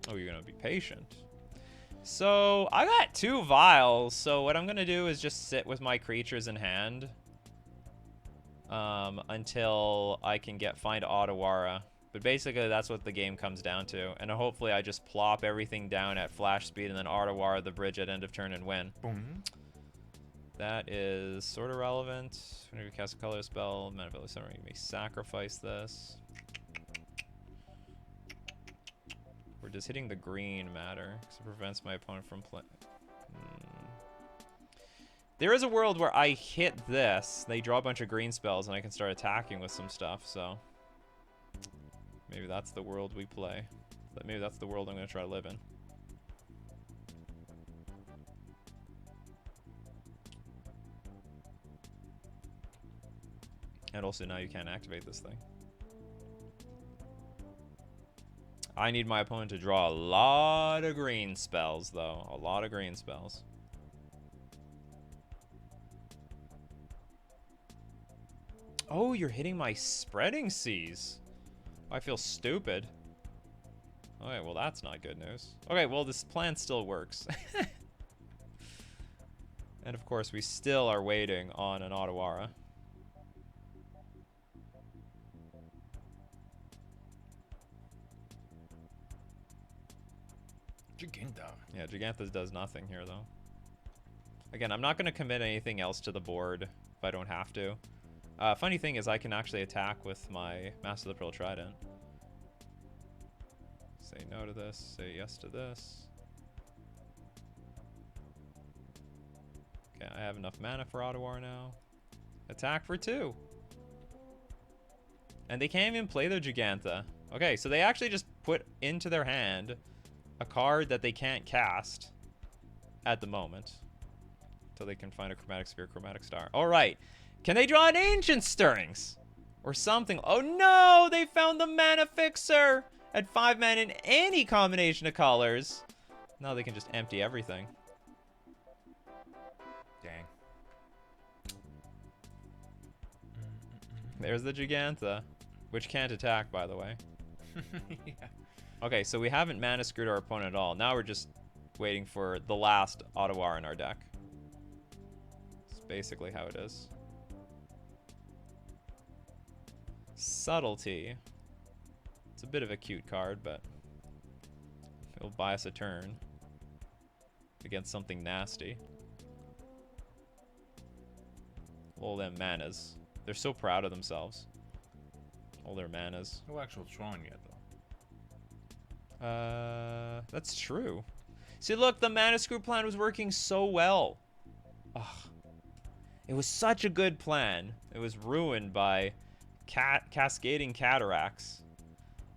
Oh, you're gonna be patient. So, I got 2 vials, so what I'm gonna do is just sit with my creatures in hand. Until I can find Otawara. But basically, that's what the game comes down to. And hopefully I just plop everything down at flash speed and then Otawara the bridge at end of turn and win. Boom. That is sort of relevant. Whenever you cast a color spell, mana ability summon, you may sacrifice this. Or does hitting the green matter? Because it prevents my opponent from playing. There is a world where I hit this, they draw a bunch of green spells, and I can start attacking with some stuff, so... Maybe that's the world we play. Maybe that's the world I'm going to try to live in. And also now you can't activate this thing. I need my opponent to draw a lot of green spells, though. A lot of green spells. Oh, you're hitting my Spreading Seas. I feel stupid. Okay, well, that's not good news. Okay, well, this plan still works. And, of course, we still are waiting on an Otawara. Giganta. Yeah, Gigantha does nothing here, though. Again, I'm not going to commit anything else to the board if I don't have to. Funny thing is I can actually attack with my Master of the Pearl Trident. Say no to this, say yes to this. Okay, I have enough mana for Otawara now. Attack for 2. And they can't even play their Gigantha. Okay, so they actually just put into their hand a card that they can't cast at the moment. Until they can find a Chromatic Sphere, Chromatic Star. Alright. Can they draw an Ancient Stirrings? Or something. Oh no! They found the Mana Fixer! At 5 mana in any combination of colors. Now they can just empty everything. Dang. There's the Gigantha. Which can't attack, by the way. Yeah. Okay, so we haven't mana screwed our opponent at all. Now we're just waiting for the last Otawara in our deck. That's basically how it is. Subtlety. It's a bit of a cute card, but it'll buy us a turn against something nasty. All them manas. They're so proud of themselves. All their manas. No actual Tron yet, though. That's true. See, look, the mana screw plan was working so well. Ugh. It was such a good plan. It was ruined by cascading cataracts.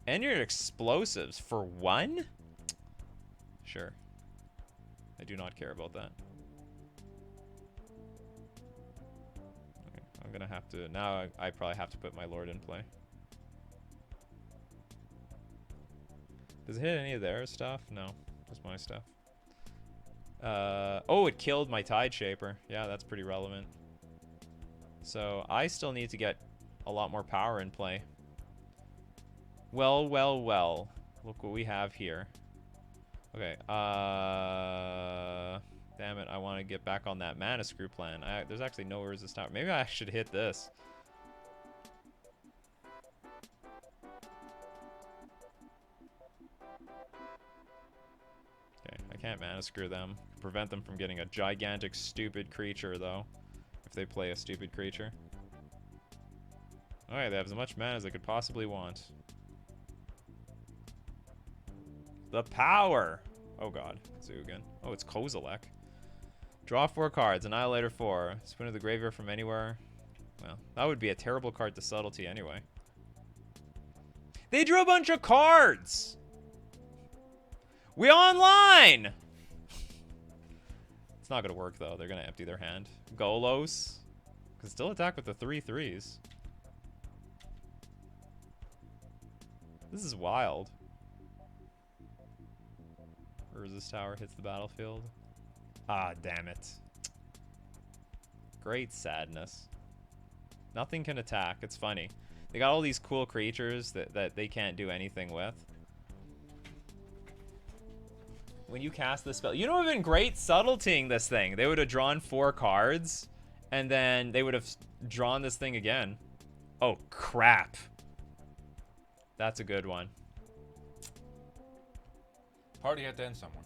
And your explosives for 1? Sure. I do not care about that. Okay, I'm gonna have to... Now I probably have to put my Lord in play. Does it hit any of their stuff? No. Just my stuff. Oh, it killed my Tide Shaper. Yeah, that's pretty relevant. So I still need to get a lot more power in play. Well, well, well. Look what we have here. Okay, damn it, I want to get back on that mana screw plan. There's actually no resist tower. Maybe I should hit this. Okay, I can't mana screw them. Prevent them from getting a gigantic, stupid creature, though. If they play a stupid creature. Alright, they have as much mana as they could possibly want. The power! Oh god, Zugan. Oh, it's Kozilek. Draw 4 cards, Annihilator 4. Spin to the graveyard from anywhere. Well, that would be a terrible card to Subtlety anyway. They drew a bunch of cards! We online! It's not gonna work though. They're gonna empty their hand. Golos can still attack with the 3/3s. This is wild. Urza's tower hits the battlefield. Ah, damn it. Great sadness. Nothing can attack. It's funny. They got all these cool creatures that they can't do anything with. When you cast this spell, you know, it would have been great subtletying this thing. They would have drawn 4 cards, and then they would have drawn this thing again. Oh, crap. That's a good one. Party had to end someone.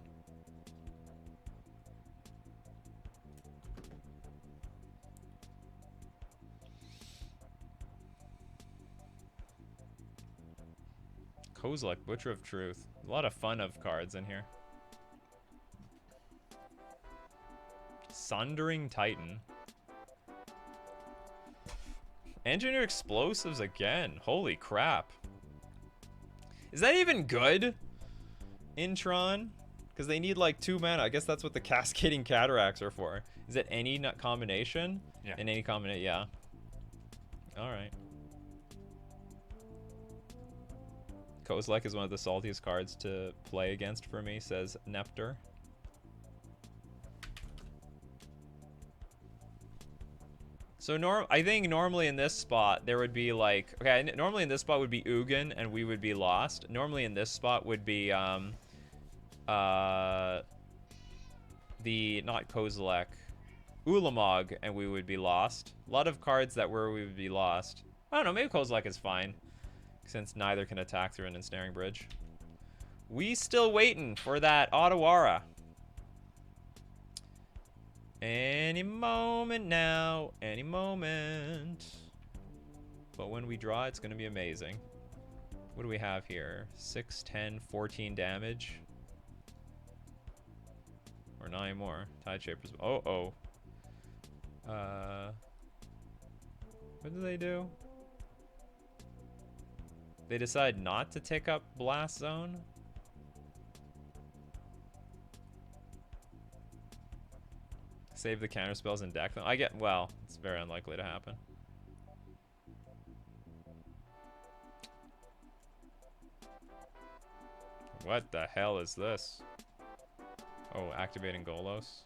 Kozilek, Butcher of Truth. A lot of fun of cards in here. Sundering Titan. Engineer Explosives again. Holy crap. Is that even good? Intron? Because they need like 2 mana. I guess that's what the Cascading Cataracts are for. Is it any combination? Yeah. In any combination, yeah. Alright. Kozilek is one of the saltiest cards to play against for me, says Nepter. So I think normally in this spot there would be like, okay, normally in this spot would be Ugin and we would be lost. Normally in this spot would be the not Kozilek, Ulamog, and we would be lost. A lot of cards that we would be lost. I don't know, maybe Kozilek is fine since neither can attack through an ensnaring bridge. We still waiting for that Otawara. Any moment now, any moment. But when we draw, it's gonna be amazing. What do we have here? 6, 10, 14 damage. Or 9 more. Tide Shapers. Oh. What do they do? They decide not to take up Blast Zone? Save the counter spells and deck them. Well, it's very unlikely to happen. What the hell is this? Oh, activating Golos.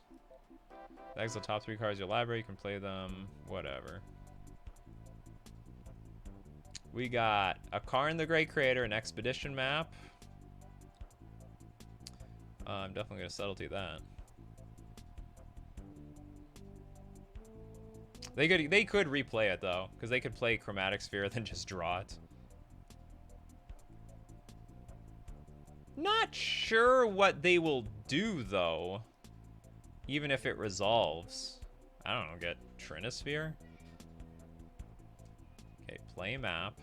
That's the top 3 cards of your library. You can play them. Whatever. We got a Karn the Great Creator, an Expedition map. I'm definitely going to subtlety that. They could replay it though, because they could play Chromatic Sphere then just draw it. Not sure what they will do though, even if it resolves. I don't know, get Trinisphere? Okay, play map.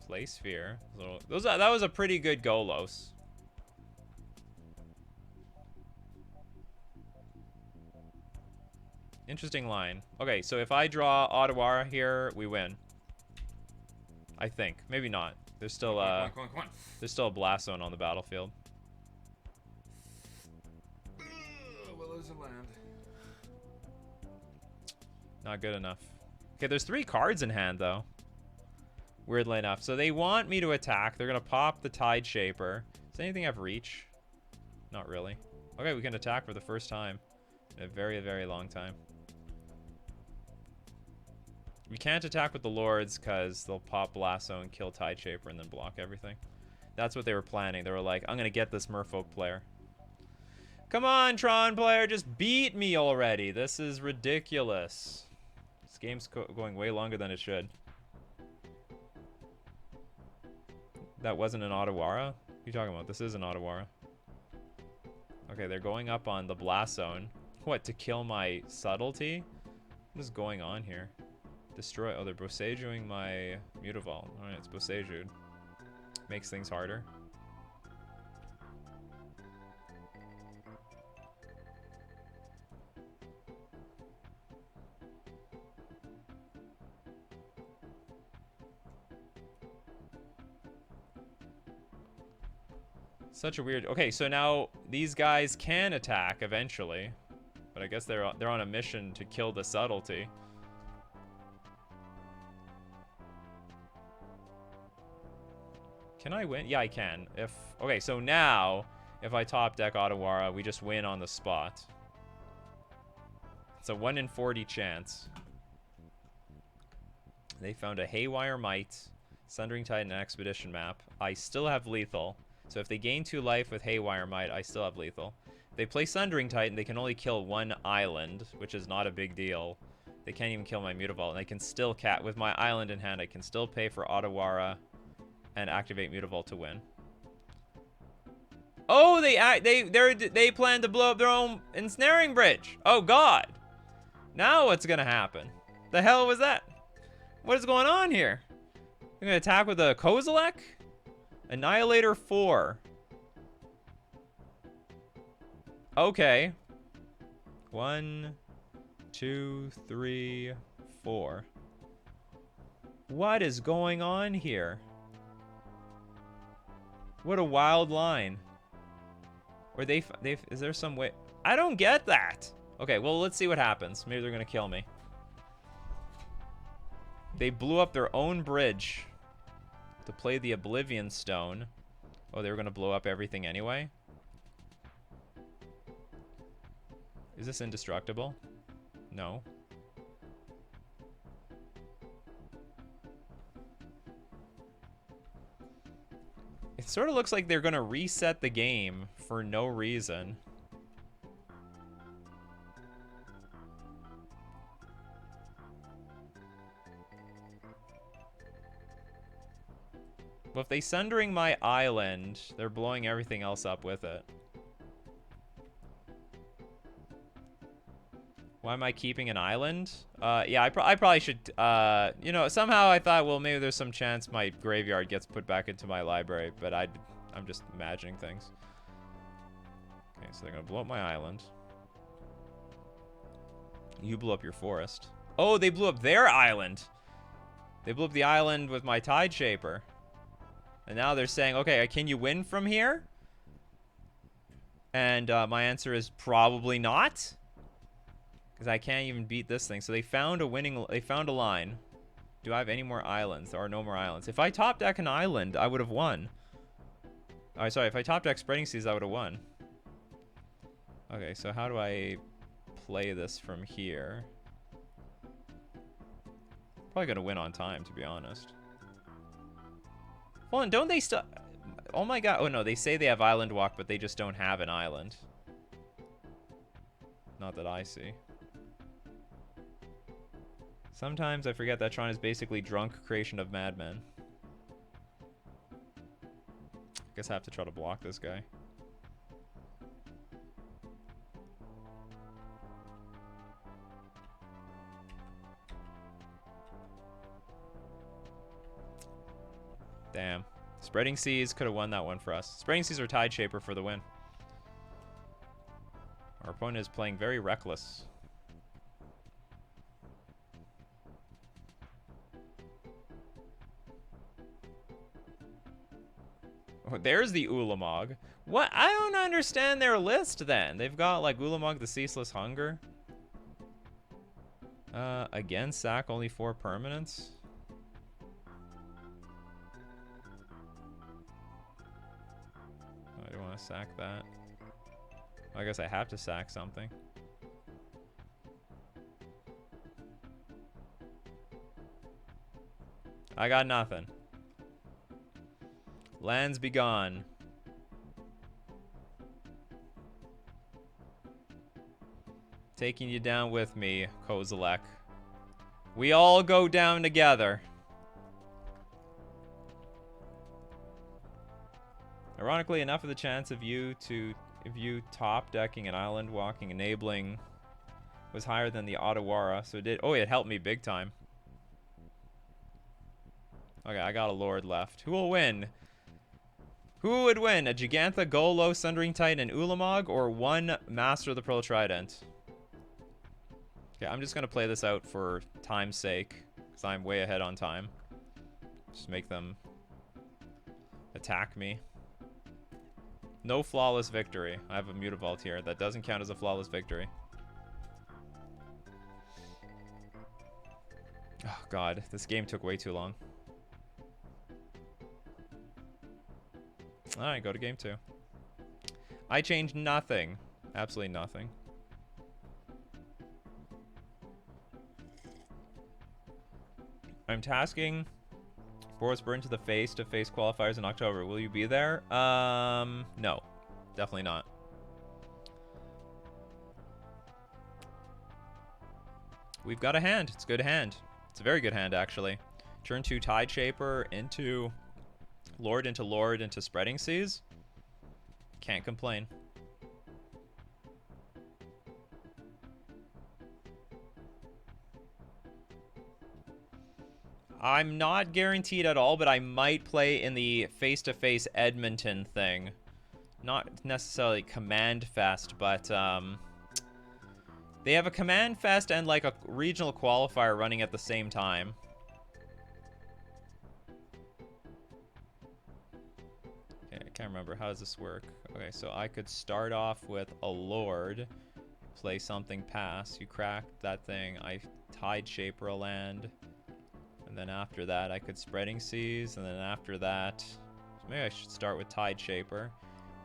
Play Sphere. That was a pretty good Golos. Interesting line. Okay, so if I draw Otawara here, we win. I think. Maybe not. There's still Come on. there's still a Blast Zone on the battlefield. Willows of land. Not good enough. Okay, there's 3 cards in hand though. Weirdly enough. So they want me to attack. They're gonna pop the Tide Shaper. Does anything have reach? Not really. Okay, we can attack for the first time in a very, very long time. We can't attack with the Lords because they'll pop Blast Zone, kill Tide Shaper, and then block everything. That's what they were planning. They were like, I'm going to get this Merfolk player. Come on, Tron player, just beat me already. This is ridiculous. This game's going way longer than it should. That wasn't an Otawara? What are you talking about? This is an Otawara. Okay, they're going up on the Blast Zone. What, to kill my subtlety? What is going on here? Destroy. Oh, they're Bosejuing my Mutavault. Alright, it's Bosejued. Makes things harder. Such a weird... Okay, so now these guys can attack eventually. But I guess they're on a mission to kill the subtlety. Can I win? Yeah, I can. Okay, so now, if I top deck Otawara, we just win on the spot. It's a 1 in 40 chance. They found a Haywire Might, Sundering Titan, and Expedition map. I still have lethal. So if they gain 2 life with Haywire Might, I still have lethal. If they play Sundering Titan, they can only kill 1 island, which is not a big deal. They can't even kill my Mutavault, and I can still with my island in hand, I can still pay for Otawara and activate Mutavault to win. Oh, they plan to blow up their own ensnaring bridge. Oh God! Now what's gonna happen? The hell was that? What is going on here? They're gonna attack with a Kozilek? Annihilator 4. Okay. 1, 2, 3, 4. What is going on here? What a wild line. Or is there some way? I don't get that. Okay, well, let's see what happens. Maybe they're gonna kill me. They blew up their own bridge to play the Oblivion Stone. Oh, they were gonna blow up everything anyway? Is this indestructible? No. It sort of looks like they're gonna reset the game for no reason. Well, if they Sundering my island, they're blowing everything else up with it. Why am I keeping an island? Yeah, I probably should, you know, somehow I thought, well, maybe there's some chance my graveyard gets put back into my library, but I'm just imagining things. Okay, so they're gonna blow up my island. You blew up your forest. Oh, they blew up their island. They blew up the island with my Tide Shaper. And now they're saying, okay, can you win from here? And my answer is probably not. Because I can't even beat this thing. So they found a line. Do I have any more islands? There are no more islands. If I top deck an island, I would have won. Oh, sorry, if I top deck Spreading Seas, I would have won. Okay, so how do I play this from here? Probably gonna win on time, to be honest. Hold on, don't they still... Oh my god. Oh no, they say they have Island Walk, but they just don't have an island. Not that I see. Sometimes I forget that Tron is basically drunk creation of madmen. Guess I have to try to block this guy. Damn. Spreading Seas could have won that one for us. Spreading Seas or Tide Shaper for the win. Our opponent is playing very reckless. Oh, there's the Ulamog. What? I don't understand their list then. They've got like Ulamog the Ceaseless Hunger. Again, sack only 4 permanents. I don't want to sack that. I guess I have to sack something. I got nothing. Lands be gone. Taking you down with me, Kozilek. We all go down together. Ironically, enough of the chance of you top decking and island walking enabling was higher than the Otawara, so it did. Oh, it helped me big time. Okay, I got a Lord left. Who will win? Who would win? A Gigantha, Golo, Sundering Titan, and Ulamog, or one Master of the Pearl Trident? Okay, I'm just gonna play this out for time's sake, because I'm way ahead on time. Just make them attack me. No flawless victory. I have a Mutavault here. That doesn't count as a flawless victory. Oh, God. This game took way too long. Alright, go to game 2. I changed nothing. Absolutely nothing. I'm tasking Boris Burn to the face-to-face qualifiers in October. Will you be there? No. Definitely not. We've got a hand. It's a good hand. It's a very good hand, actually. Turn 2 Tide Shaper into Lord into Spreading Seas. Can't complain. I'm not guaranteed at all, but I might play in the face-to-face Edmonton thing. Not necessarily Command Fest, but they have a Command Fest and like a regional qualifier running at the same time. Okay, I can't remember. How does this work? Okay, so I could start off with a Lord, play something pass. You crack that thing. I Tide Shaper a land. And then after that, I could Spreading Seas. And then after that, so maybe I should start with Tide Shaper.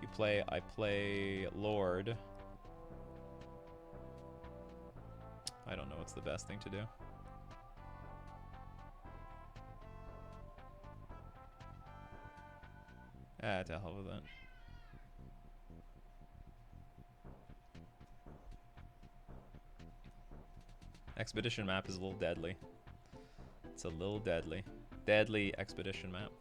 You play, I play Lord. I don't know what's the best thing to do. Ah, to hell with it. Expedition map is a little deadly. It's a little deadly. Deadly expedition map.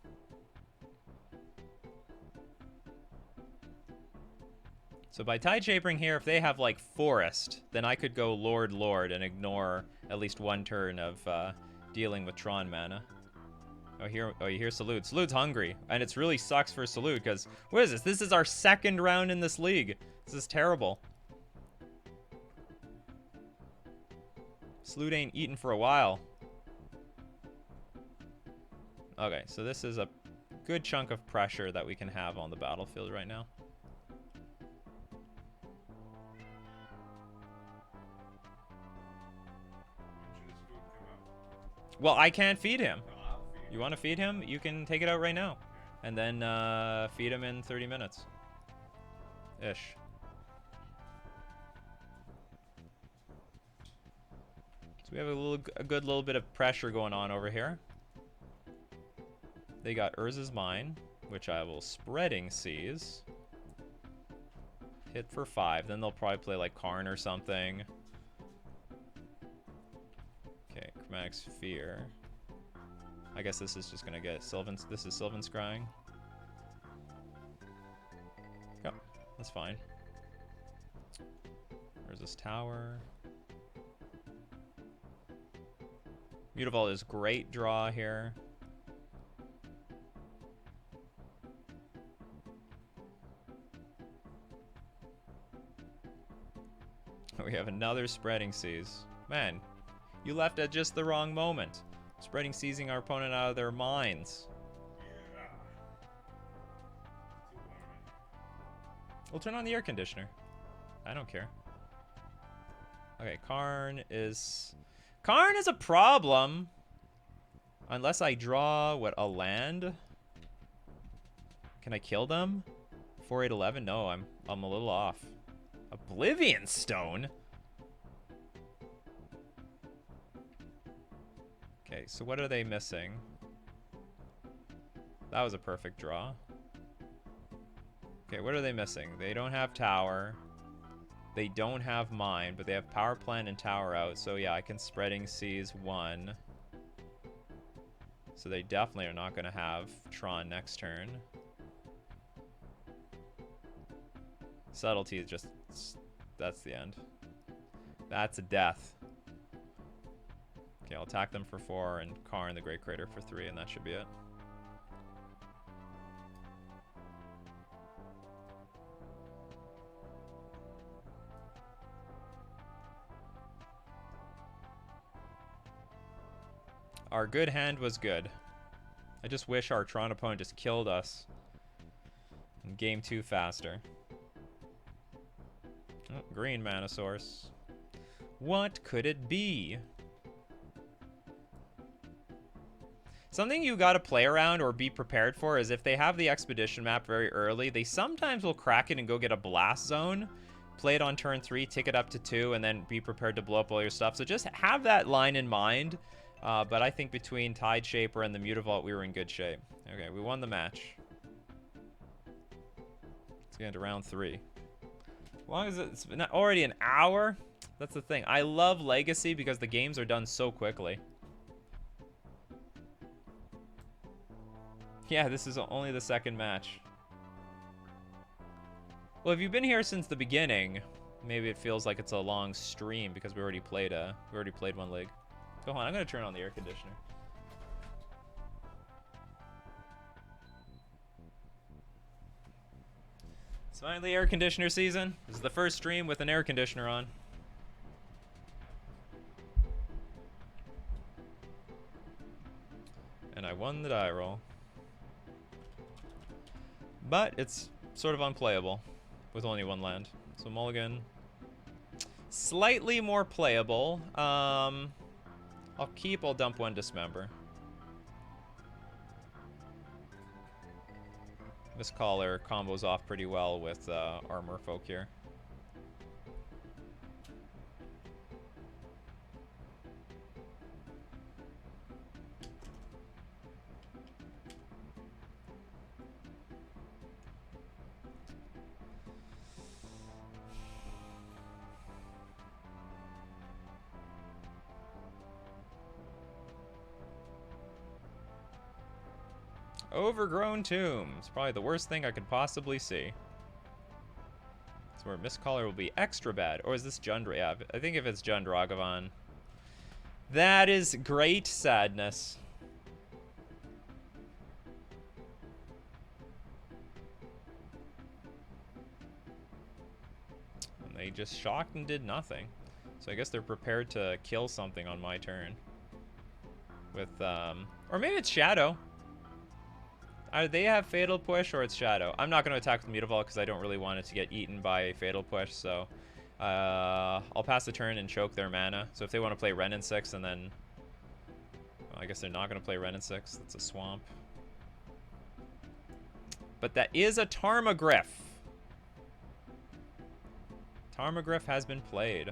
So by Tide Shapering here, if they have like Forest, then I could go Lord and ignore at least one turn of dealing with Tron mana. Oh, you hear Salute. Salute's hungry, and it's really sucks for Salute because what is this? This is our second round in this league. This is terrible. Salute ain't eaten for a while. Okay, so this is a good chunk of pressure that we can have on the battlefield right now. Well, I can't feed him. You want to feed him? You can take it out right now. And then feed him in 30 minutes. Ish. So we have a good little bit of pressure going on over here. They got Urza's Mine, which I will Spreading Seas. Hit for 5. Then they'll probably play like Karn or something. Okay, Chromatic Sphere. I guess this is just gonna get Sylvan. This is Sylvan Scrying. Yep, that's fine. There's this tower. Mutavault is great draw here. We have another Spreading Seas. Man, you left at just the wrong moment. Spreading Seizing our opponent out of their minds. We'll turn on the air conditioner. I don't care. Okay, Karn is a problem. Unless I draw, what, a land? Can I kill them? 4, 8, 11? No, I'm a little off. Oblivion Stone? Okay, so what are they missing? That was a perfect draw. Okay, what are they missing? They don't have tower. They don't have mine, but they have power plant and tower out. So yeah, I can Spreading Seas 1. So they definitely are not going to have Tron next turn. Subtlety is just... that's the end. That's a death. Okay, I'll attack them for 4 and Karn the Great Crater for 3, and that should be it. Our good hand was good. I just wish our Tron opponent just killed us. Game 2 faster. Oh, green mana source. What could it be? Something you gotta play around or be prepared for is if they have the expedition map very early, they sometimes will crack it and go get a blast zone, play it on turn 3, tick it up to 2, and then be prepared to blow up all your stuff. So just have that line in mind. But I think between Tide Shaper and the Mutavault, we were in good shape. Okay, we won the match. Let's get into round 3. As long as it's not already an hour, that's the thing. I love Legacy because the games are done so quickly. Yeah, this is only the second match. Well, if you've been here since the beginning, maybe it feels like it's a long stream because we already played one league. Go on, I'm gonna turn on the air conditioner. It's finally air conditioner season. This is the first stream with an air conditioner on. And I won the die roll. But it's sort of unplayable with only one land. So mulligan. Slightly more playable. I'll dump one dismember. This caller combos off pretty well with our Merfolk here. Overgrown Tomb. It's probably the worst thing I could possibly see. So where Mistcaller will be extra bad. Or is this Jund? Yeah, I think if it's Jund Ragavan. That is great sadness. And they just shocked and did nothing. So I guess they're prepared to kill something on my turn. With, or maybe it's Shadow. They have Fatal Push or it's Shadow. I'm not going to attack with Mutavault because I don't really want it to get eaten by Fatal Push, so I'll pass the turn and choke their mana. So if they want to play Wrenn and 6 and then... Well, I guess they're not going to play Wrenn and 6. That's a swamp. But that is a Tarmogoyf. Tarmogoyf has been played.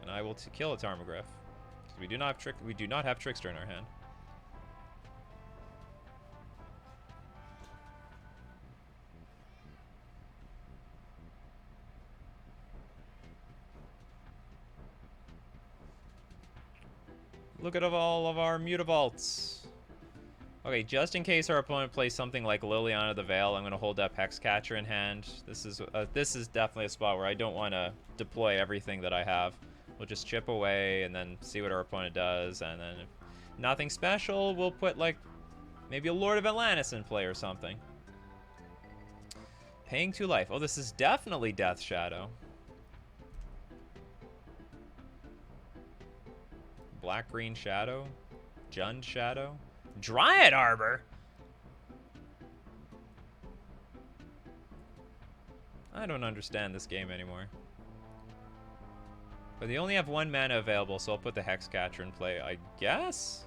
And I will kill a Tarmogoyf. We do not have Trickster in our hand. Look at all of our Mutavaults. Okay, just in case our opponent plays something like Liliana the Veil, I'm going to hold up Hexcatcher in hand. This is definitely a spot where I don't want to deploy everything that I have. We'll just chip away and then see what our opponent does, and then if nothing special, we'll put like maybe a Lord of Atlantis in play or something. Paying 2 life. Oh, this is definitely Death Shadow. Black-green Shadow. Jund Shadow. Dryad Arbor. I don't understand this game anymore. But they only have 1 mana available, so I'll put the Hexcatcher in play, I guess?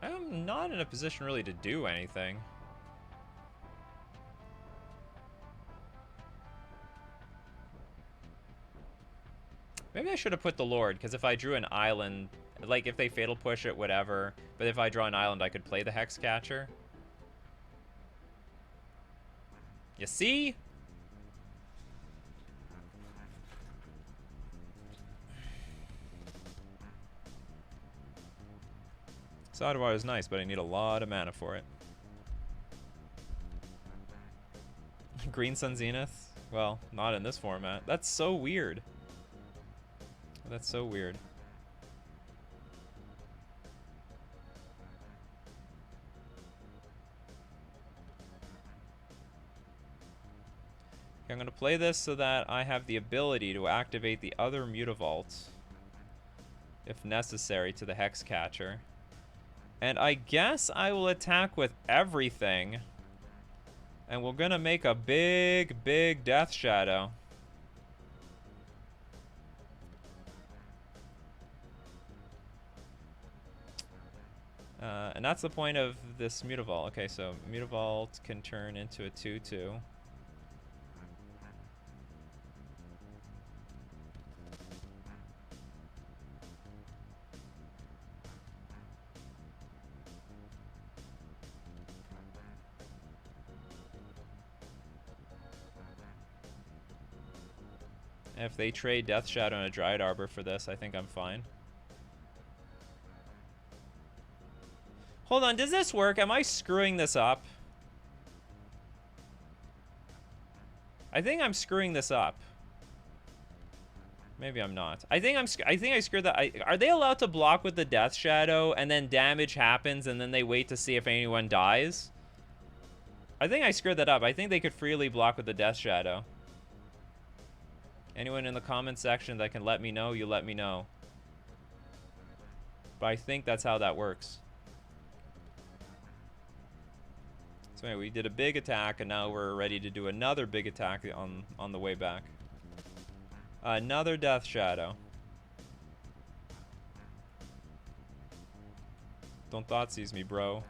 I'm not in a position really to do anything. Maybe I should have put the Lord, because if I drew an island, like if they Fatal Push it, whatever, but if I draw an island, I could play the Hexcatcher. You see? Sadawar is nice, but I need a lot of mana for it. Green Sun Zenith? Well, not in this format. That's so weird. That's so weird. Okay, I'm going to play this so that I have the ability to activate the other Mutavault if necessary, to the Hex Catcher. And I guess I will attack with everything. And we're gonna make a big, big Death Shadow. And that's the point of this Mutavault. Okay, so Mutavault can turn into a 2/2. If they trade Death Shadow and a Dryad Arbor for this, I think I'm fine. Hold on, does this work? Am I screwing this up? I think I'm screwing this up. Maybe I'm not. I think I screwed that. Are they allowed to block with the Death Shadow and then damage happens and then they wait to see if anyone dies? I think I screwed that up. I think they could freely block with the Death Shadow. Anyone in the comment section that can let me know, you let me know. But I think that's how that works. So anyway, we did a big attack, and now we're ready to do another big attack on the way back. Another Death Shadow. Don't Thoughtseize me, bro.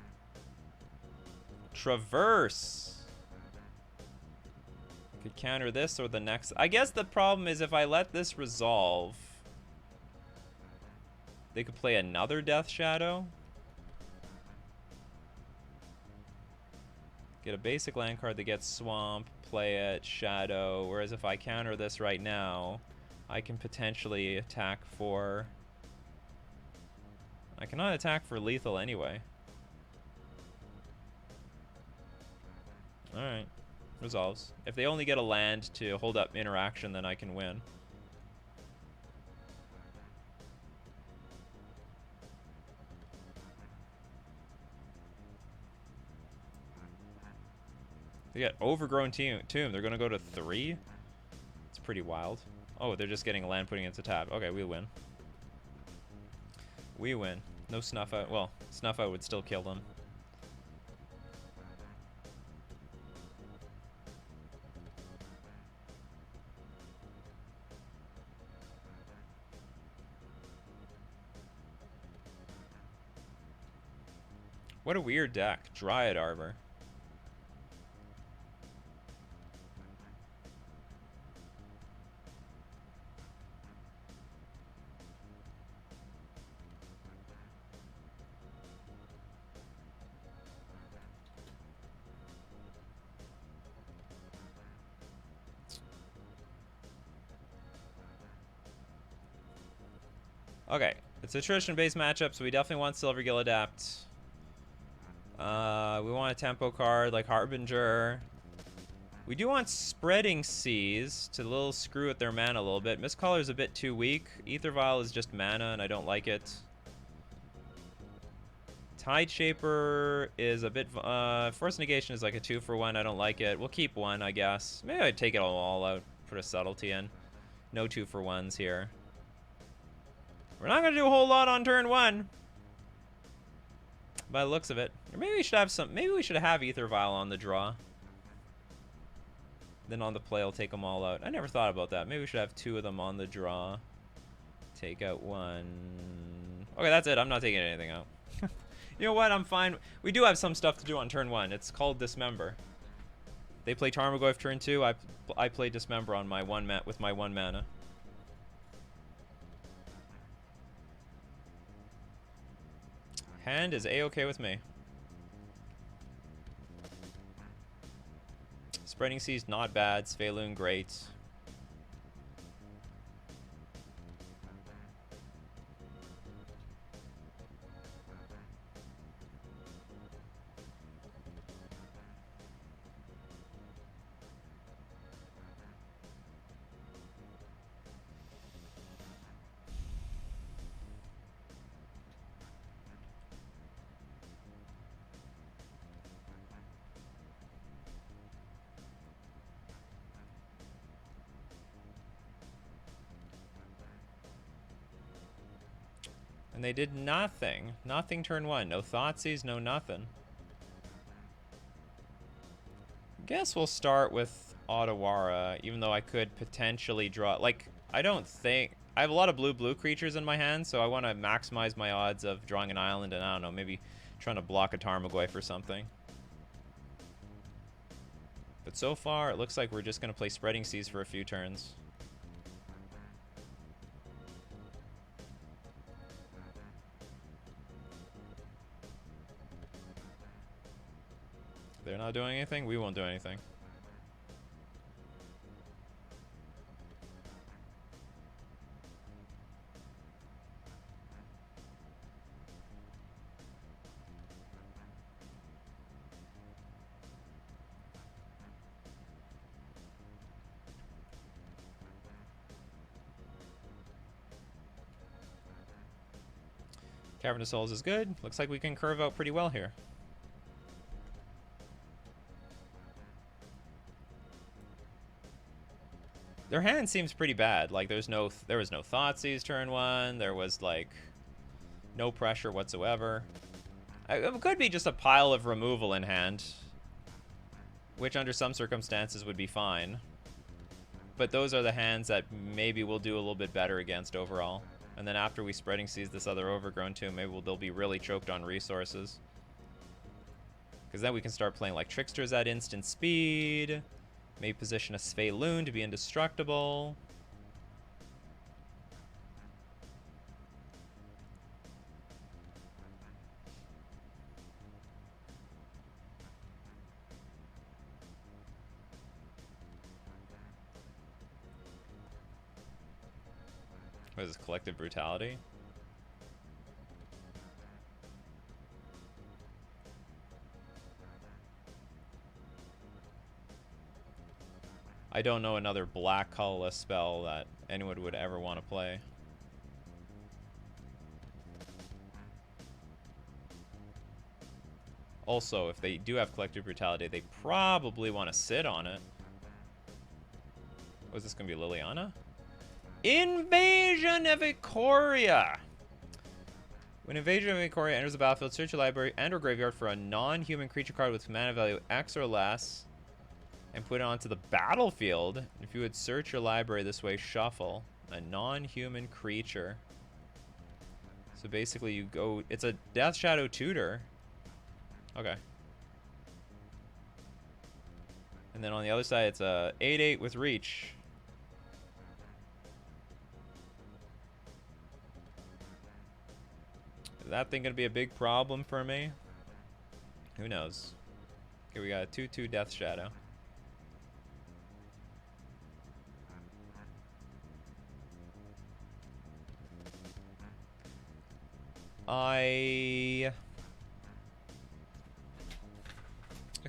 Traverse. Could counter this or the next. I guess the problem is if I let this resolve, they could play another Death Shadow. Get a basic land card that gets Swamp, play it, Shadow. Whereas if I counter this right now, I can potentially attack for... I cannot attack for lethal anyway. Alright. Resolves. If they only get a land to hold up interaction, then I can win. They get Overgrown Tomb. They're going to go to 3? It's pretty wild. Oh, they're just getting a land, putting it into tab. Okay, we win. We win. No Snuff Out. Well, Snuff Out would still kill them. What a weird deck. Dryad Arbor. Okay, it's a attrition-based matchup, so we definitely want Silvergill Adapt. We want a tempo card like Harbinger. We do want Spreading Seas to little screw with their mana a little bit. Mistcaller is a bit too weak. Aether Vial is just mana, and I don't like it. Tide Shaper is a bit... Force Negation is like a 2-for-1. I don't like it. We'll keep one, I guess. Maybe I'd take it all out, put a Subtlety in. No 2-for-1s here. We're not going to do a whole lot on turn 1. By the looks of it. Or maybe we should have some... Maybe we should have Aether Vial on the draw. Then on the play, I'll take them all out. I never thought about that. Maybe we should have 2 of them on the draw. Take out 1. Okay, that's it. I'm not taking anything out. You know what? I'm fine. We do have some stuff to do on turn 1. It's called Dismember. They play Tarmogoyf turn 2. I play Dismember on my with my 1 mana. Hand is A-okay with me. Spreading Seas, not bad. Svelun, great. And they did nothing. Nothing turn 1. No Thoughtseize, no nothing. Guess we'll start with Otawara, even though I could potentially draw... Like, I don't think... I have a lot of blue creatures in my hand, so I want to maximize my odds of drawing an island and, I don't know, maybe trying to block a Tarmogoyf or something. But so far, it looks like we're just going to play Spreading Seas for a few turns. They're not doing anything, we won't do anything. Cavern of Souls is good. Looks like we can curve out pretty well here. Their hand seems pretty bad. Like there was no Thoughtseize turn 1. There was like no pressure whatsoever. It could be just a pile of removal in hand, which under some circumstances would be fine. But those are the hands that maybe we'll do a little bit better against overall. And then after we Spreading Seas this other Overgrown too, maybe they'll be really choked on resources. Because then we can start playing like Tricksters at instant speed. Maybe position a Sveloon to be indestructible. What is this, Collective Brutality? I don't know another black colorless spell that anyone would ever want to play. Also, if they do have Collective Brutality, they probably want to sit on it. Was this going to be Liliana? Invasion of Ikoria! When Invasion of Ikoria enters the battlefield, search your library and or graveyard for a non-human creature card with mana value X or less and put it onto the battlefield. If you would search your library this way, shuffle a non-human creature. So basically you go... It's a Death Shadow tutor. Okay. And then on the other side, it's a 8/8 with reach. Is that thing gonna be a big problem for me? Who knows? Okay, we got a 2/2 Death Shadow.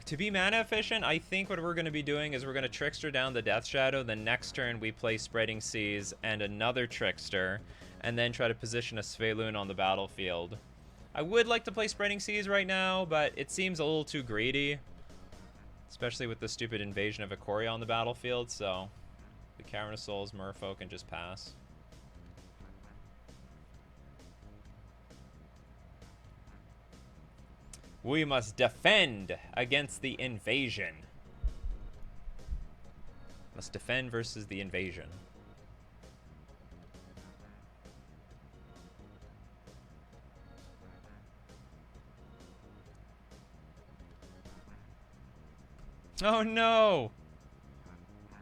To be mana efficient, I think what we're going to be doing is we're going to Trickster down the Death Shadow. The next turn we play Spreading Seas and another Trickster, and then try to position a Sveloon on the battlefield. I would like to play Spreading Seas right now, but it seems a little too greedy, especially with the stupid Invasion of Ikoria on the battlefield, so the Cavern of Souls, Merfolk, and just pass. We must defend against the invasion. Must defend versus the invasion. Oh no!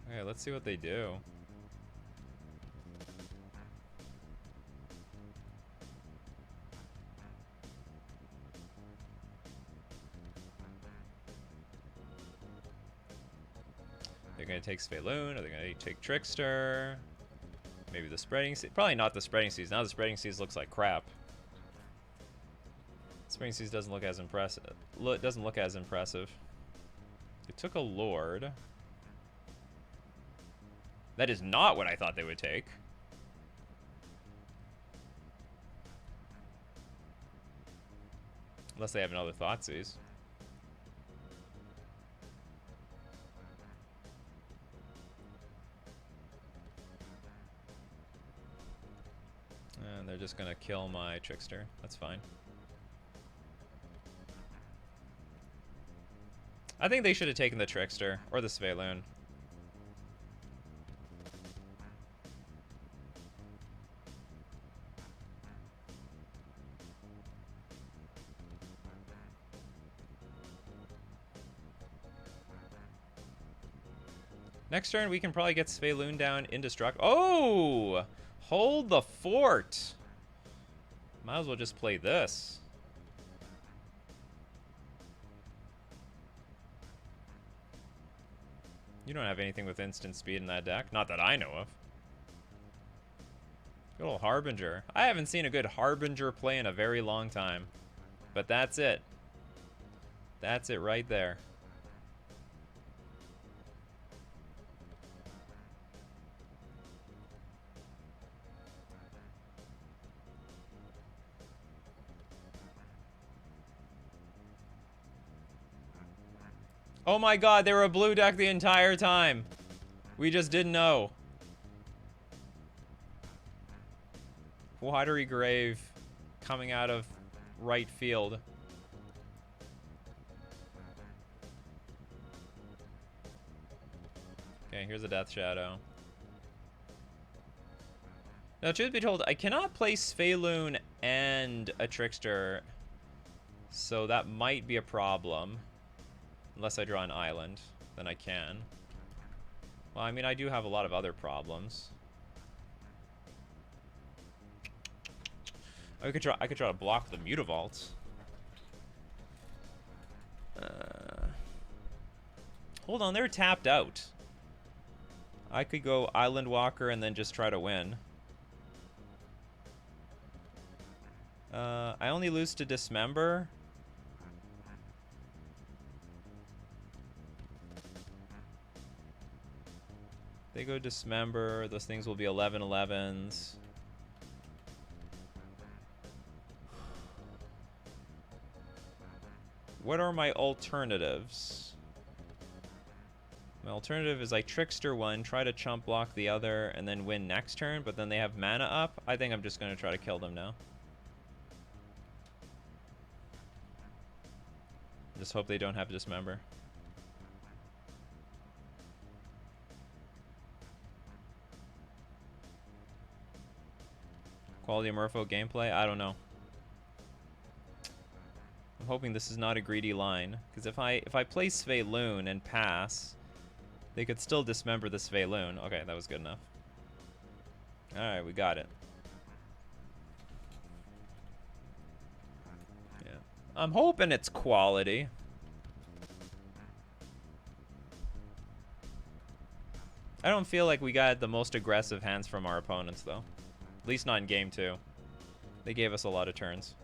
Okay, let's see what they do. They're gonna take Sveloon, or they're gonna take Trickster. Maybe the Spreading Seas. Probably not the Spreading Seas. Now the Spreading Seas looks like crap. Spreading Seas doesn't look as impressive. Doesn't look as impressive. They took a Lord. That is not what I thought they would take. Unless they have another Thoughtseize. And they're just gonna kill my Trickster. That's fine. I think they should have taken the Trickster or the Sveloon. Next turn, we can probably get Sveloon down indestructible. Oh! Hold the fort! Might as well just play this. You don't have anything with instant speed in that deck. Not that I know of. Good old Harbinger. I haven't seen a good Harbinger play in a very long time. But that's it. That's it right there. Oh my god, they were a blue deck the entire time. We just didn't know. Watery Grave coming out of right field. Okay, here's a Death Shadow. Now, truth be told, I cannot play Sveloon and a Trickster, so that might be a problem. Unless I draw an island, then I can. Well, I mean, I do have a lot of other problems. I could try to block the Mutavault. Hold on, they're tapped out. I could go Island Walker and then just try to win. I only lose to Dismember. They go Dismember. Those things will be 11/11s. What are my alternatives? My alternative is I Trickster one, try to chump block the other, and then win next turn, but then they have mana up. I think I'm just going to try to kill them now. Just hope they don't have Dismember. Quality of Merfolk gameplay? I don't know. I'm hoping this is not a greedy line, because if I play Sveloon and pass, they could still Dismember the Sveloon. Okay, that was good enough. Alright, we got it. Yeah. I'm hoping it's quality. I don't feel like we got the most aggressive hands from our opponents, though. At least not in game 2. They gave us a lot of turns.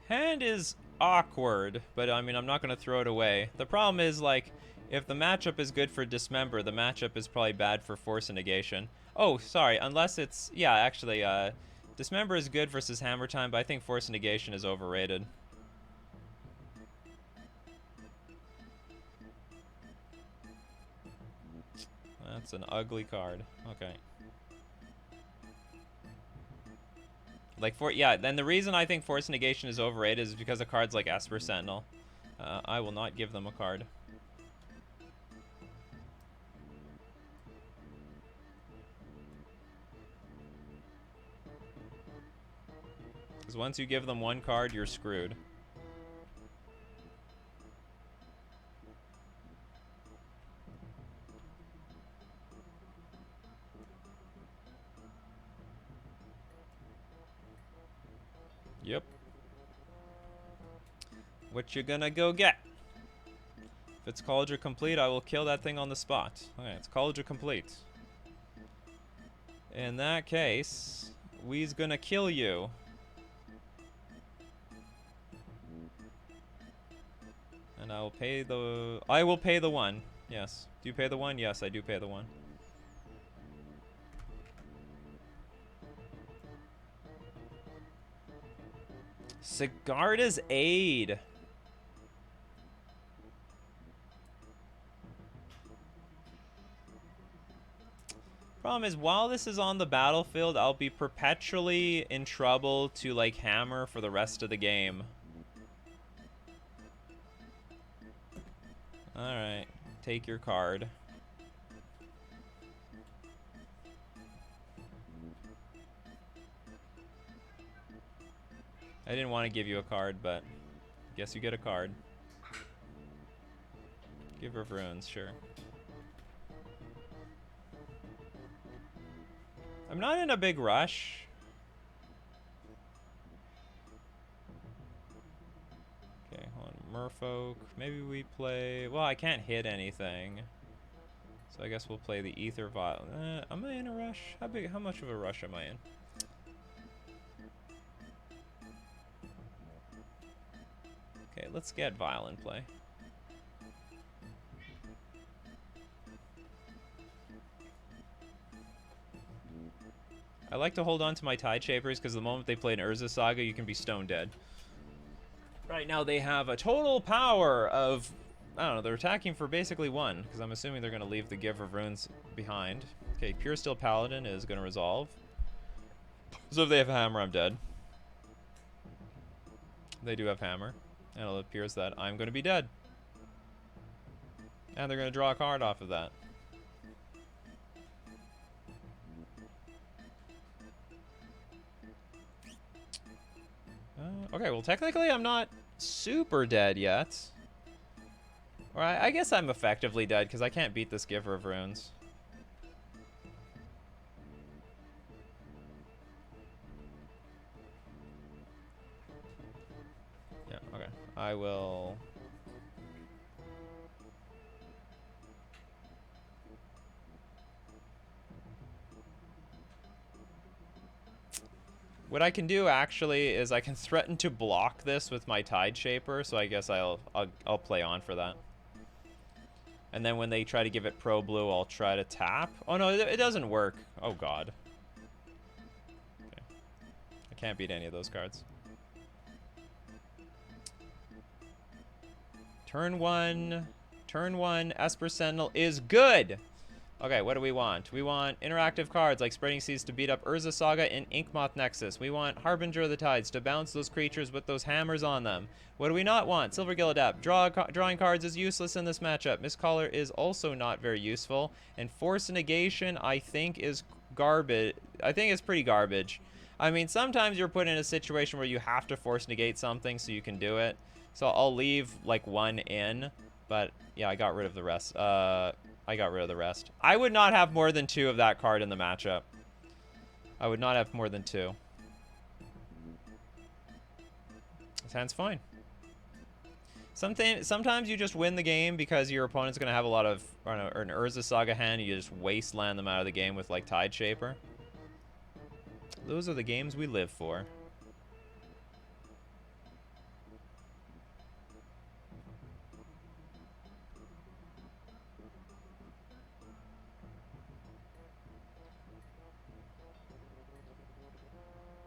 Hand is awkward, but I mean, I'm not going to throw it away. The problem is, like, if the matchup is good for Dismember, the matchup is probably bad for Force and Negation. Oh, sorry, unless it's... Yeah, actually, Dismember is good versus Hammer Time, but I think Force and Negation is overrated. That's an ugly card. Okay. Like, then the reason I think Force Negation is overrated is because of cards like Esper Sentinel. I will not give them a card. Because once you give them one card, you're screwed. Yep. What you gonna go get? If it's College complete, I will kill that thing on the spot. Okay, it's College complete. In that case, we's gonna kill you. And I will pay the... I will pay the 1. Yes. Do you pay the 1? Yes, I do pay the 1. Sigarda's Aid. Problem is, while this is on the battlefield, I'll be perpetually in trouble to, like, hammer for the rest of the game. Alright. Take your card. I didn't want to give you a card, but I guess you get a card. Giver of Runes, sure. I'm not in a big rush. Okay, hold on. Merfolk. Maybe we play... Well, I can't hit anything. So I guess we'll play the Ether Vial. Am I in a rush? How much of a rush am I in? Okay, let's get Vial in play. I like to hold on to my Tide Shapers because the moment they play an Urza Saga, you can be stone dead. Right now they have a total power of... I don't know, they're attacking for basically 1, because I'm assuming they're going to leave the Giver of Runes behind. Okay, Pure Steel Paladin is going to resolve. So if they have Hammer, I'm dead. They do have Hammer. And it appears that I'm going to be dead. And they're going to draw a card off of that. Okay, well technically I'm not super dead yet. Or I guess I'm effectively dead because I can't beat this Giver of Runes. Yeah, okay. I will... What I can do actually is I can threaten to block this with my Tide Shaper, so I guess I'll play on for that. And then when they try to give it Pro Blue, I'll try to tap. Oh no, it doesn't work. Oh god. Okay. I can't beat any of those cards. Turn one, Esper Sentinel is good! Okay, what do we want? We want interactive cards like Spreading Seas to beat up Urza Saga and Inkmoth Nexus. We want Harbinger of the Tides to bounce those creatures with those hammers on them. What do we not want? Silvergill Adept. Drawing cards is useless in this matchup. Mistcaller is also not very useful. And Force Negation, I think, is garbage. I think it's pretty garbage. I mean, sometimes you're put in a situation where you have to Force Negate something so you can do it. So I'll leave, like, 1 in. But, yeah, I got rid of the rest. I got rid of the rest. I would not have more than 2 of that card in the matchup. I would not have more than 2. This hand's fine. Sometimes you just win the game because your opponent's going to have a lot of, I don't know, or an Urza Saga hand, and you just wasteland them out of the game with, like, Tide Shaper. Those are the games we live for.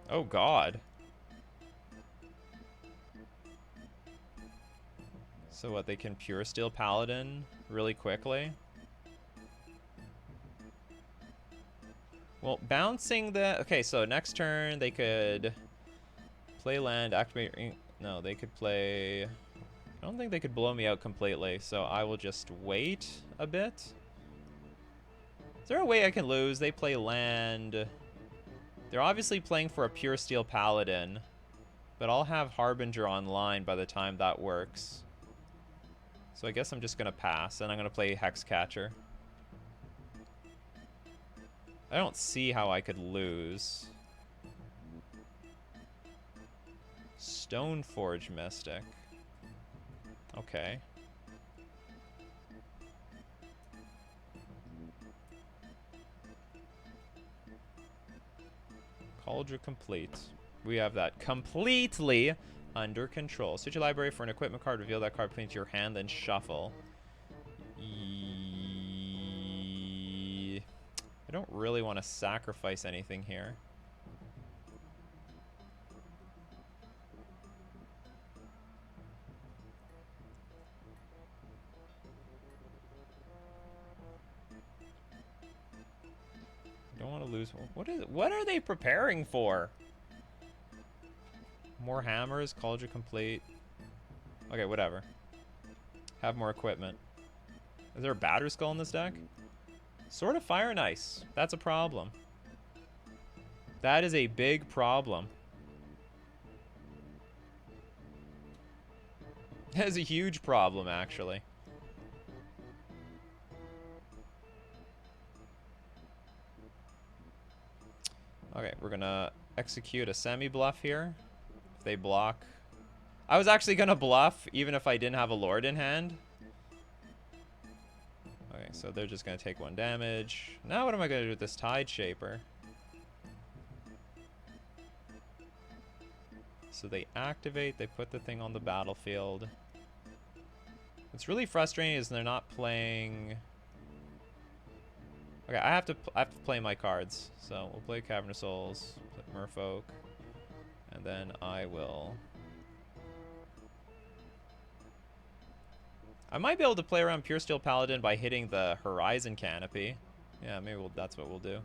Oh, God. So what, they can Pure Steel Paladin really quickly? Well, bouncing the... Okay, so next turn they could play land, activate... No, they could play... I don't think they could blow me out completely, so I will just wait a bit. Is there a way I can lose? They play land... They're obviously playing for a Pure Steel Paladin, but I'll have Harbinger online by the time that works. So I guess I'm just going to pass, and I'm going to play Hexcatcher. I don't see how I could lose. Stoneforge Mystic. Okay. Cauldron complete. We have that completely under control. Search your library for an equipment card. Reveal that card, put it into your hand, then shuffle. I don't really want to sacrifice anything here. I don't want to lose. What are they preparing for? More hammers, Cauldron complete. Okay, whatever. Have more equipment. Is there a Batter Skull in this deck? Sword of Fire and Ice. That's a problem. That is a big problem. That is a huge problem, actually. Okay, we're gonna execute a semi-bluff here. If they block. I was actually gonna bluff, even if I didn't have a Lord in hand. Okay, so they're just gonna take 1 damage. Now what am I gonna do with this Tide Shaper? So they activate, they put the thing on the battlefield. What's really frustrating is they're not playing... Okay, I have to play my cards. So we'll play Cavernous Souls, play Merfolk, and then I will... I might be able to play around Pure Steel Paladin by hitting the Horizon Canopy. Yeah, maybe that's what we'll do.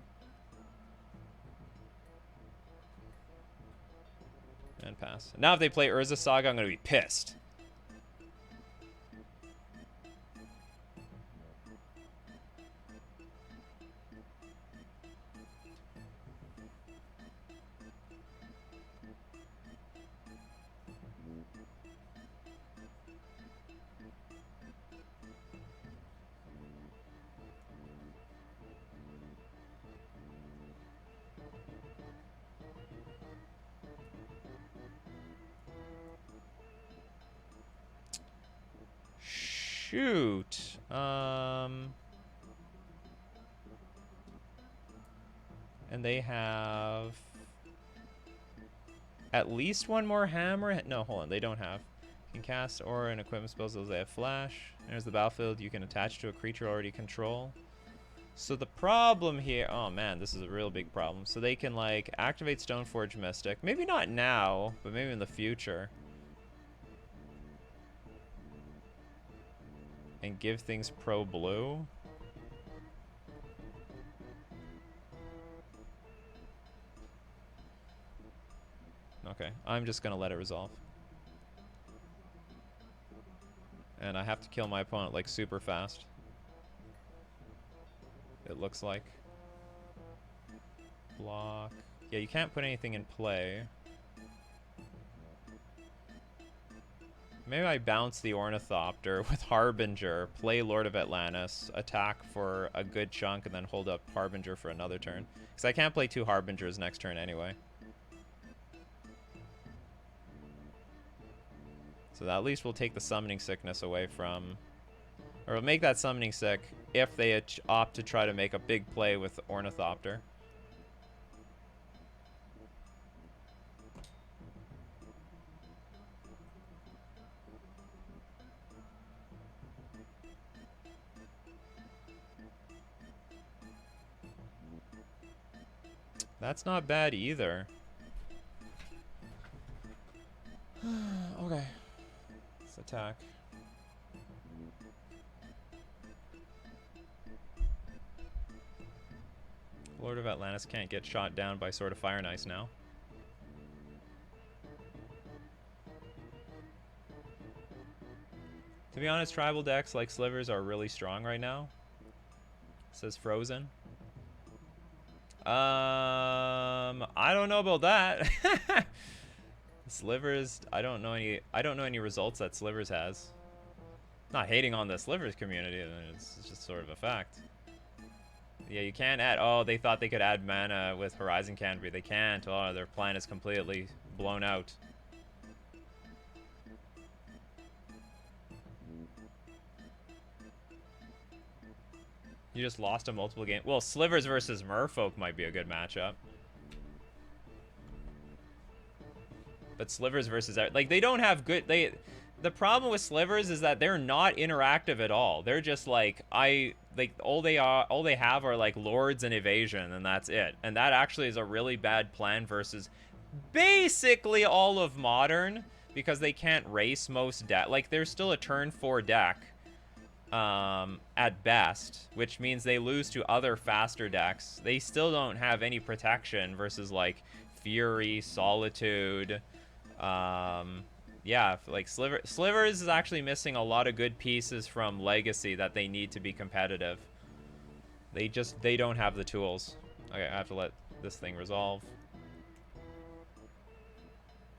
And pass. Now if they play Urza Saga, I'm going to be pissed. Shoot. And they have at least 1 more hammer. No, hold on. They don't have. You can cast aura and equipment spells as they have flash. There's the battlefield. You can attach to a creature already control. So the problem here... Oh, man. This is a real big problem. So they can, like, activate Stoneforge Mystic. Maybe not now, but maybe in the future. And give things pro blue. Okay, I'm just gonna let it resolve. And I have to kill my opponent like super fast. It looks like. Block. Yeah, you can't put anything in play. Maybe I bounce the Ornithopter with Harbinger, play Lord of Atlantis, attack for a good chunk, and then hold up Harbinger for another turn. Because I can't play 2 Harbingers next turn anyway. So that at least will take the Summoning Sickness away from... Or it'll make that Summoning Sick if they opt to try to make a big play with Ornithopter. That's not bad either. Okay. Let's attack. Lord of Atlantis can't get shot down by Sword of Fire and Ice now. To be honest, tribal decks like Slivers are really strong right now. It says Frozen. I don't know about that. Slivers, I don't know any results that Slivers has. Not hating on the Slivers community, it's just sort of a fact. Yeah, you can't add... Oh, they thought they could add mana with Horizon Canopy. They can't. Oh, their plan is completely blown out. You just lost a multiple game. Well, Slivers versus Merfolk might be a good matchup. But Slivers versus like they don't have good the problem with Slivers is that they're not interactive at all. They're just like all they have are like lords and evasion, and that's it. And that actually is a really bad plan versus basically all of modern, because they can't race most deck. Like there's still a turn 4 deck at best, which means they lose to other faster decks. They still don't have any protection versus like Fury, Solitude. Yeah, like Slivers is actually missing a lot of good pieces from Legacy that they need to be competitive. They don't have the tools. Okay, I have to let this thing resolve.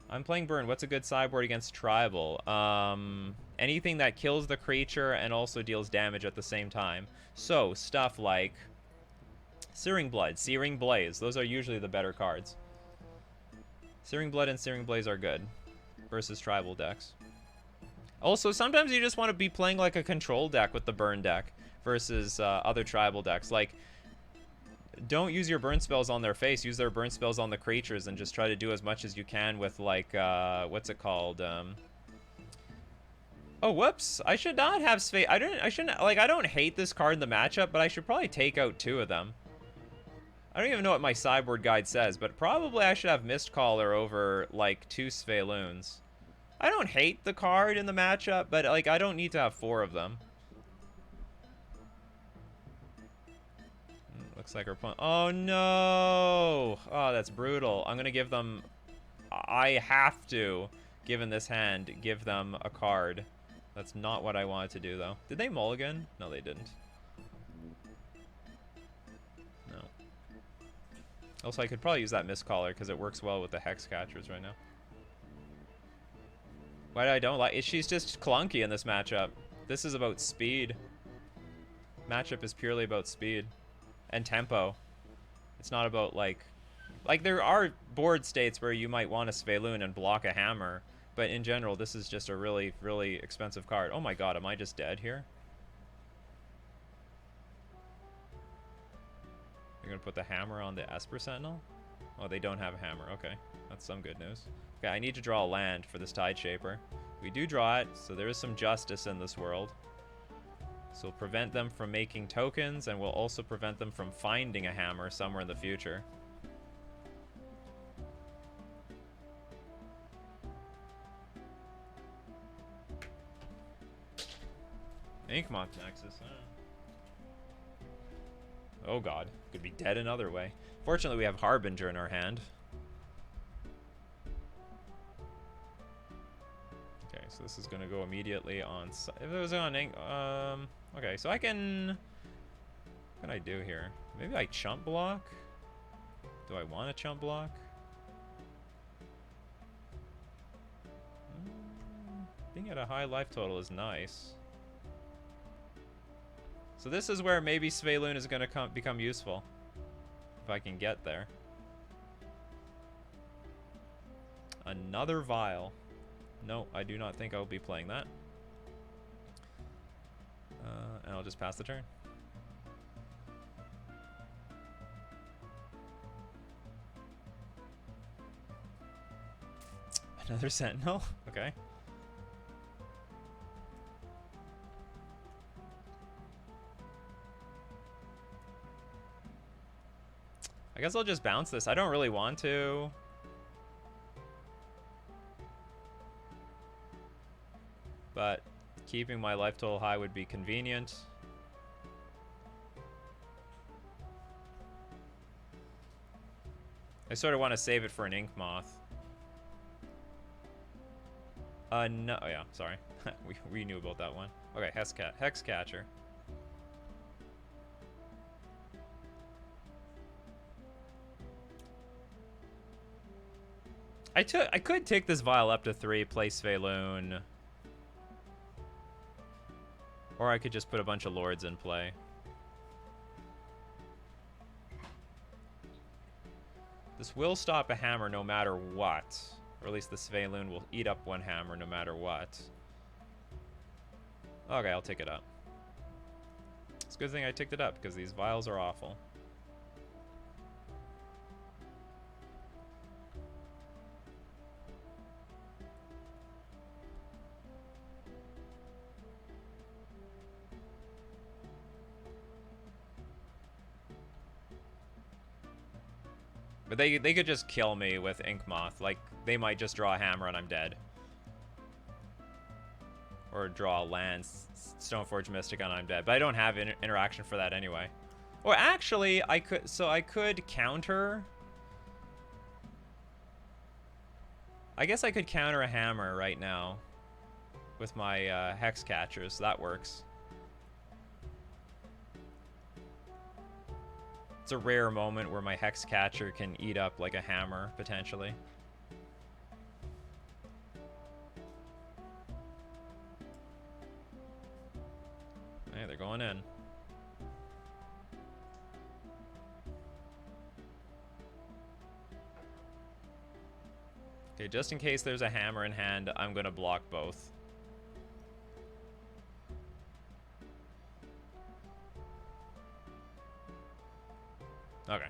I'm playing Burn. What's a good sideboard against Tribal? Anything that kills the creature and also deals damage at the same time. So, stuff like Searing Blood, Searing Blaze. Those are usually the better cards. Searing Blood and Searing Blaze are good versus Tribal decks. Also, sometimes you just want to be playing like a control deck with the Burn deck versus other Tribal decks. Like, don't use your burn spells on their face. Use their burn spells on the creatures and just try to do as much as you can with, like, what's it called? Oh, whoops. I should not have Spade. I shouldn't, like, I don't hate this card in the matchup, but I should probably take out 2 of them. I don't even know what my sideboard guide says, but probably I should have Mistcaller over, like, 2 Sphaloons. I don't hate the card in the matchup, but, like, I don't need to have 4 of them. Looks like our opponent. Oh no! Oh, that's brutal. I'm gonna give them. I have to, given this hand, give them a card. That's not what I wanted to do, though. Did they mulligan? No, they didn't. No. Also, I could probably use that Mistcaller because it works well with the Hex Catchers right now. Why I don't like? She's just clunky in this matchup. This is about speed. Matchup is purely about speed. And tempo. It's not about like there are board states where you might want a Sphaloon and block a hammer, but in general this is just a really, really expensive card. Oh my god, am I just dead here? You're gonna put the hammer on the Esper Sentinel? Oh, they don't have a hammer. Okay, that's some good news. Okay, I need to draw a land for this Tide Shaper. We do draw it, so there is some justice in this world. So we'll prevent them from making tokens, and we'll also prevent them from finding a hammer somewhere in the future. Inkmoth Nexus, huh? Oh god, could be dead another way. Fortunately, we have Harbinger in our hand. Okay, so this is going to go immediately on... If it was on ink... okay, so I can... What can I do here? Maybe I chump block? Do I want a chump block? Being at a high life total is nice. So this is where maybe Sphaloon is going to become useful. If I can get there. Another Vial. No, I do not think I'll be playing that. And I'll just pass the turn. Another Sentinel? Okay. I guess I'll just bounce this. I don't really want to. But keeping my life total high would be convenient. I sort of want to save it for an Ink Moth. No, oh yeah, sorry. we knew about that one. Okay, Hex Catcher. I could take this Vial up to 3, play Sphaloon. Or I could just put a bunch of Lords in play. This will stop a hammer no matter what. Or at least the Sphaloon will eat up one hammer no matter what. Okay, I'll take it up. It's a good thing I ticked it up, because these Vials are awful. But they could just kill me with Ink Moth. Like, they might just draw a hammer and I'm dead. Or draw a land, Stoneforge Mystic, and I'm dead. But I don't have interaction for that anyway. Or actually, I could counter. I guess I could counter a hammer right now with my Hex Catchers. That works. It's a rare moment where my Hex Catcher can eat up like a hammer, potentially. Hey, they're going in. Okay, just in case there's a hammer in hand, I'm gonna block both. Okay.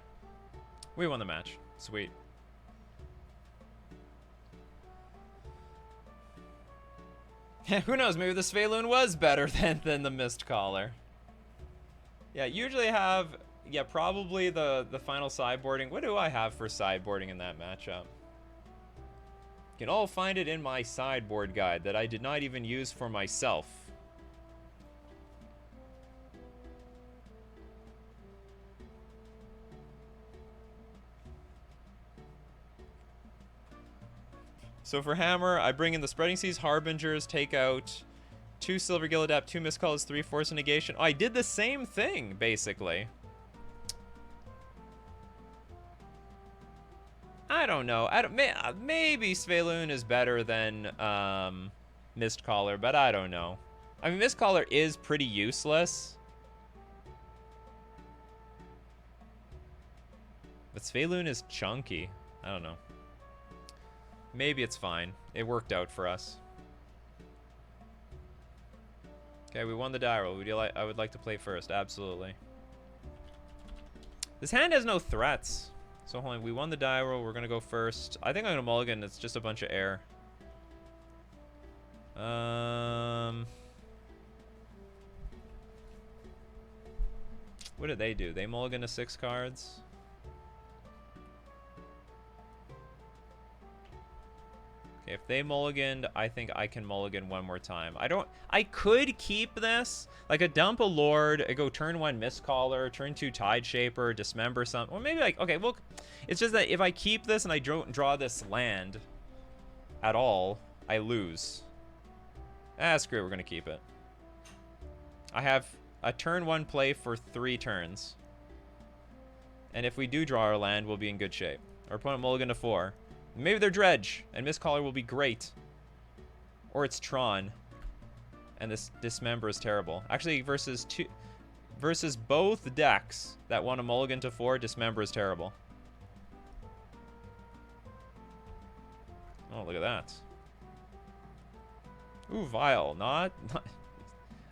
We won the match. Sweet. Who knows, maybe the Sveiloon was better than the Mistcaller. Yeah, usually have, yeah, probably the final sideboarding. What do I have for sideboarding in that matchup? You can all find it in my sideboard guide that I did not even use for myself. So for Hammer, I bring in the Spreading Seas, Harbingers, take out 2 Silver Gillidapt, 2 Miscalls, 3 Force of Negation. Oh, I did the same thing, basically. I don't know. Maybe Sveiloon is better than Mistcaller, but I don't know. I mean, Mistcaller is pretty useless. But Sveiloon is chunky. I don't know. Maybe it's fine. It worked out for us. Okay, we won the die roll. I would like to play first. Absolutely. This hand has no threats. So hold on, we won the die roll. We're gonna go first. I think I'm gonna mulligan. It's just a bunch of air. What did they do? They mulligan to 6 cards. Okay, if they mulliganed, I think I can mulligan one more time. I could keep this. Like a dump a Lord, I go turn 1 Mistcaller, turn 2 Tide Shaper, dismember something. Or maybe like, okay, well, it's just that if I keep this and I don't draw this land at all, I lose. Ah, screw it, we're gonna keep it. I have a turn 1 play for 3 turns. And if we do draw our land, we'll be in good shape. Our opponent mulligan to 4. Maybe they're Dredge, and Mistcaller will be great. Or it's Tron, and this Dismember is terrible. Actually, versus both decks that want to mulligan to 4, Dismember is terrible. Oh, look at that. Ooh, Vial. Not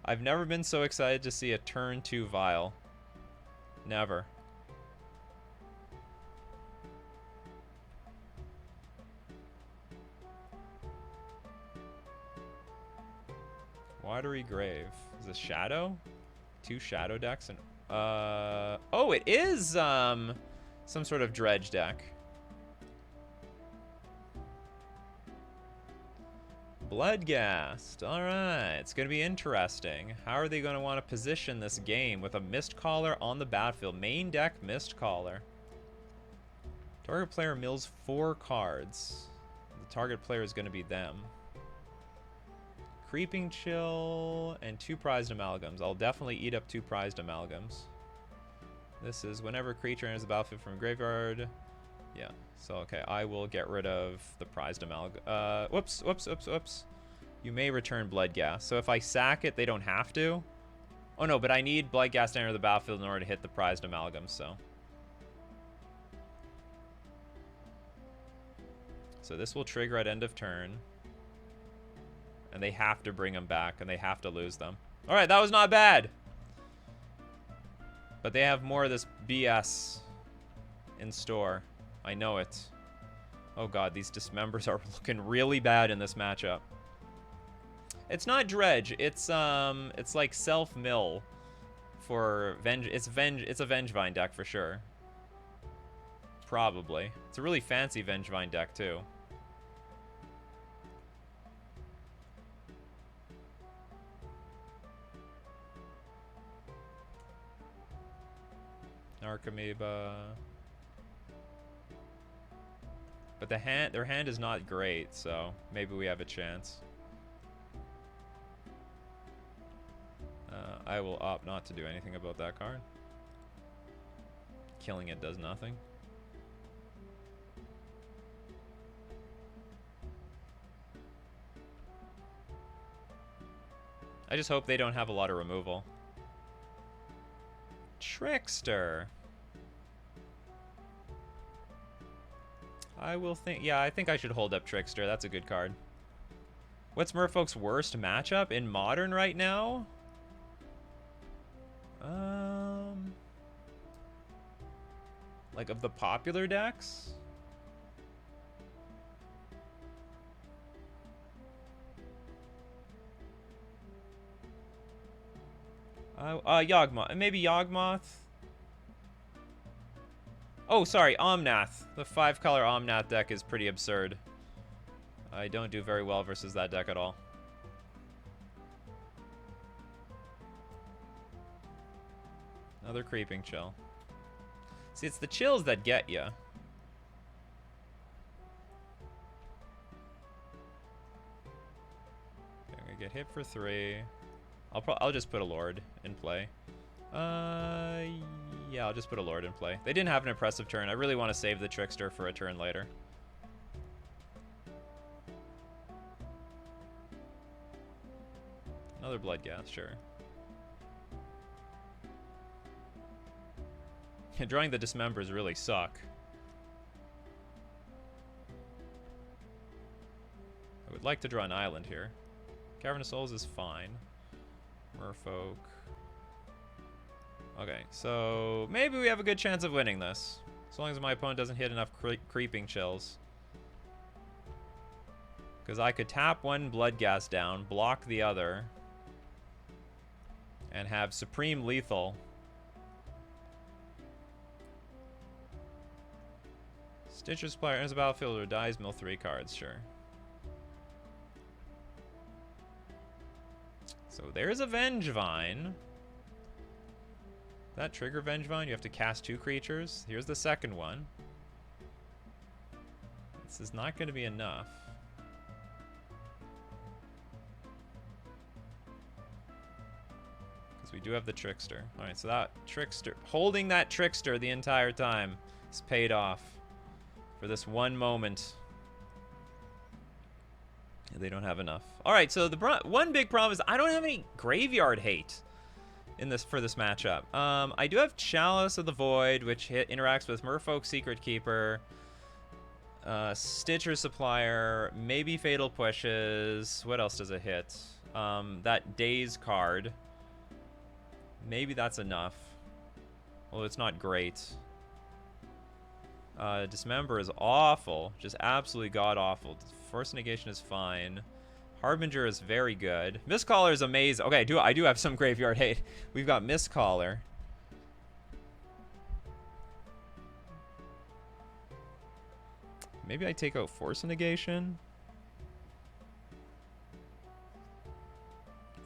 I've never been so excited to see a turn 2 Vial. Never. Watery Grave. Is this Shadow? 2 Shadow decks and oh, it is some sort of Dredge deck. Bloodghast. All right, it's gonna be interesting. How are they gonna want to position this game with a Mistcaller on the battlefield? Main deck Mistcaller. Target player mills 4 cards. The target player is gonna be them. Creeping Chill and 2 Prized Amalgams. I'll definitely eat up 2 Prized Amalgams. This is whenever a creature enters the battlefield from a graveyard. Yeah, so okay, I will get rid of the Prized Amalgam. Whoops. You may return Bloodghast. So if I sack it, they don't have to. Oh no, but I need Bloodghast to enter the battlefield in order to hit the Prized Amalgam, so. So this will trigger at end of turn. And they have to bring them back, and they have to lose them. All right, that was not bad. But they have more of this BS in store. I know it. Oh god, these Dismembers are looking really bad in this matchup. It's not Dredge. It's like self-mill for Venge. It's a Vengevine deck for sure. Probably. It's a really fancy Vengevine deck, too. Archamoeba. But their hand is not great, so maybe we have a chance. I will opt not to do anything about that card. Killing it does nothing. I just hope they don't have a lot of removal. Trickster. I will think... Yeah, I think I should hold up Trickster. That's a good card. What's Merfolk's worst matchup in Modern right now? Like, of the popular decks? Yawgmoth. Maybe Yawgmoth? Oh, sorry, Omnath. The 5-color Omnath deck is pretty absurd. I don't do very well versus that deck at all. Another Creeping Chill. See, it's the chills that get you. Okay, I'm gonna get hit for 3. I'll just put a Lord in play. Yeah, I'll just put a Lord in play. They didn't have an impressive turn. I really want to save the Trickster for a turn later. Another Bloodghast, sure. Drawing the Dismembers really suck. I would like to draw an island here. Cavern of Souls is fine. Merfolk. Okay, so maybe we have a good chance of winning this. As long as my opponent doesn't hit enough Creeping Chills. Because I could tap one Bloodghast down, block the other, and have Supreme Lethal. Stitcher's player enters the battlefield or dies, mill 3 cards, sure. So there's a Vengevine. That trigger Vengevine, you have to cast 2 creatures. Here's the second one. This is not going to be enough. Because we do have the Trickster. Alright, so that Trickster, holding that Trickster the entire time is paid off. For this one moment. They don't have enough. Alright, so the one big problem is I don't have any graveyard hate in this for this matchup. I do have Chalice of the Void, which interacts with Merfolk Secret Keeper, Stitcher Supplier, maybe Fatal Pushes. What else does it hit? That Daze card. Maybe that's enough. Well, it's not great. Dismember is awful. Just absolutely god-awful. Force Negation is fine. Harbinger is very good. Mistcaller is amazing. Okay, I do have some graveyard hate. We've got Mistcaller. Maybe I take out Force Negation.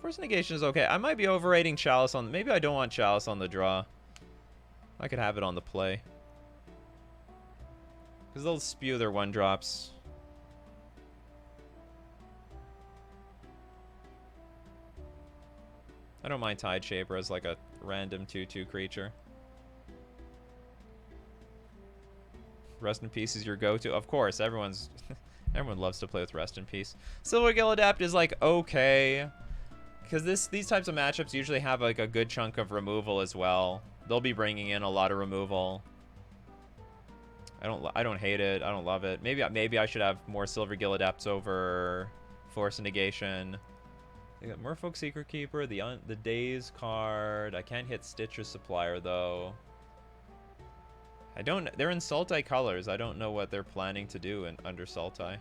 Force Negation is okay. I might be overrating Chalice on... Maybe I don't want Chalice on the draw. I could have it on the play. Because they'll spew their 1-drops. I don't mind Tide Shaper as like a random 2/2 creature. Rest in Peace is your go-to. Of course, everyone loves to play with Rest in Peace. Silvergill Adept is like okay. Because these types of matchups usually have like a good chunk of removal as well. They'll be bringing in a lot of removal. I don't hate it. I don't love it. Maybe I should have more Silvergill Adepts over Force Negation. They got Merfolk Secret Keeper, the Daze card. I can't hit Stitcher Supplier though. They're in Sultai colors. I don't know what they're planning to do under Sultai.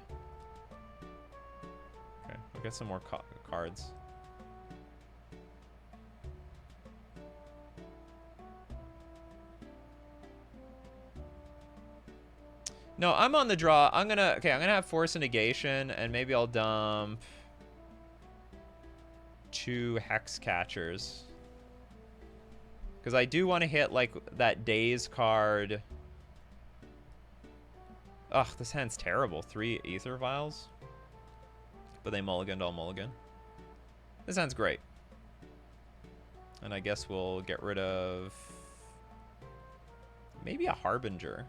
Okay, we'll get some more cards. No, I'm on the draw. I'm gonna have Force and Negation, and maybe I'll dump 2 Hex Catchers. Because I do want to hit, like, that Daze card. Ugh, this hand's terrible. 3 Aether Vials. But they mulliganed all mulligan. This hand's great. And I guess we'll get rid of... maybe a Harbinger.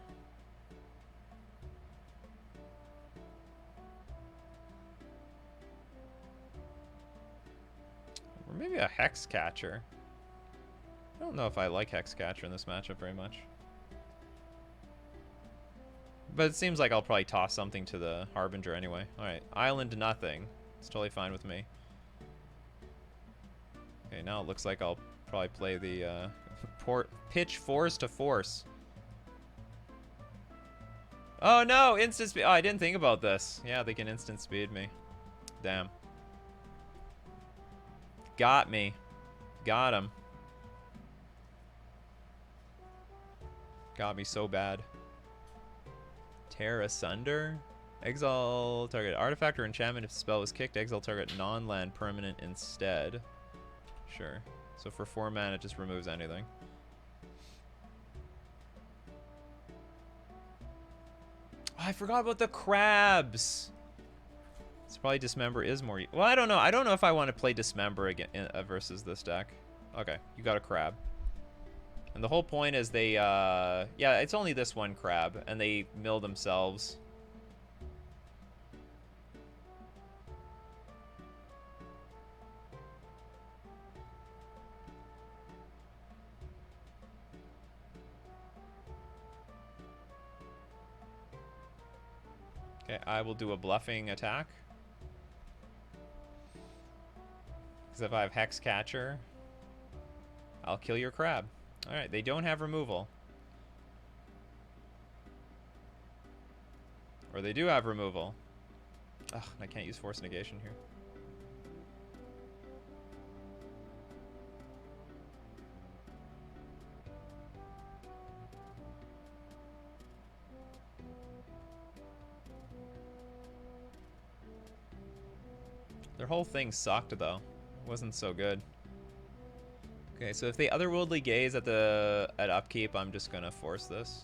Or maybe a Hex Catcher. I don't know if I like Hex Catcher in this matchup very much. But it seems like I'll probably toss something to the Harbinger anyway. Alright, Island to nothing. It's totally fine with me. Okay, now it looks like I'll probably play the pitch Force to Force. Oh no, instant speed. Oh, I didn't think about this. Yeah, they can instant speed me. Damn. Got me. Got him. Got me so bad. Tear Asunder? Exile target artifact or enchantment if the spell was kicked. Exile target non-land permanent instead. Sure. So for 4 mana, it just removes anything. Oh, I forgot about the crabs. It's probably Dismember is more... well, I don't know. I don't know if I want to play Dismember again versus this deck. Okay, you got a crab. And the whole point is they... yeah, it's only this one crab, and they mill themselves. Okay, I will do a bluffing attack. Because if I have Hex Catcher, I'll kill your crab. Alright, they don't have removal. Or they do have removal. Ugh, I can't use Force Negation here. Their whole thing sucked, though. It wasn't so good. Okay, so if they Otherworldly Gaze at upkeep, I'm just gonna force this.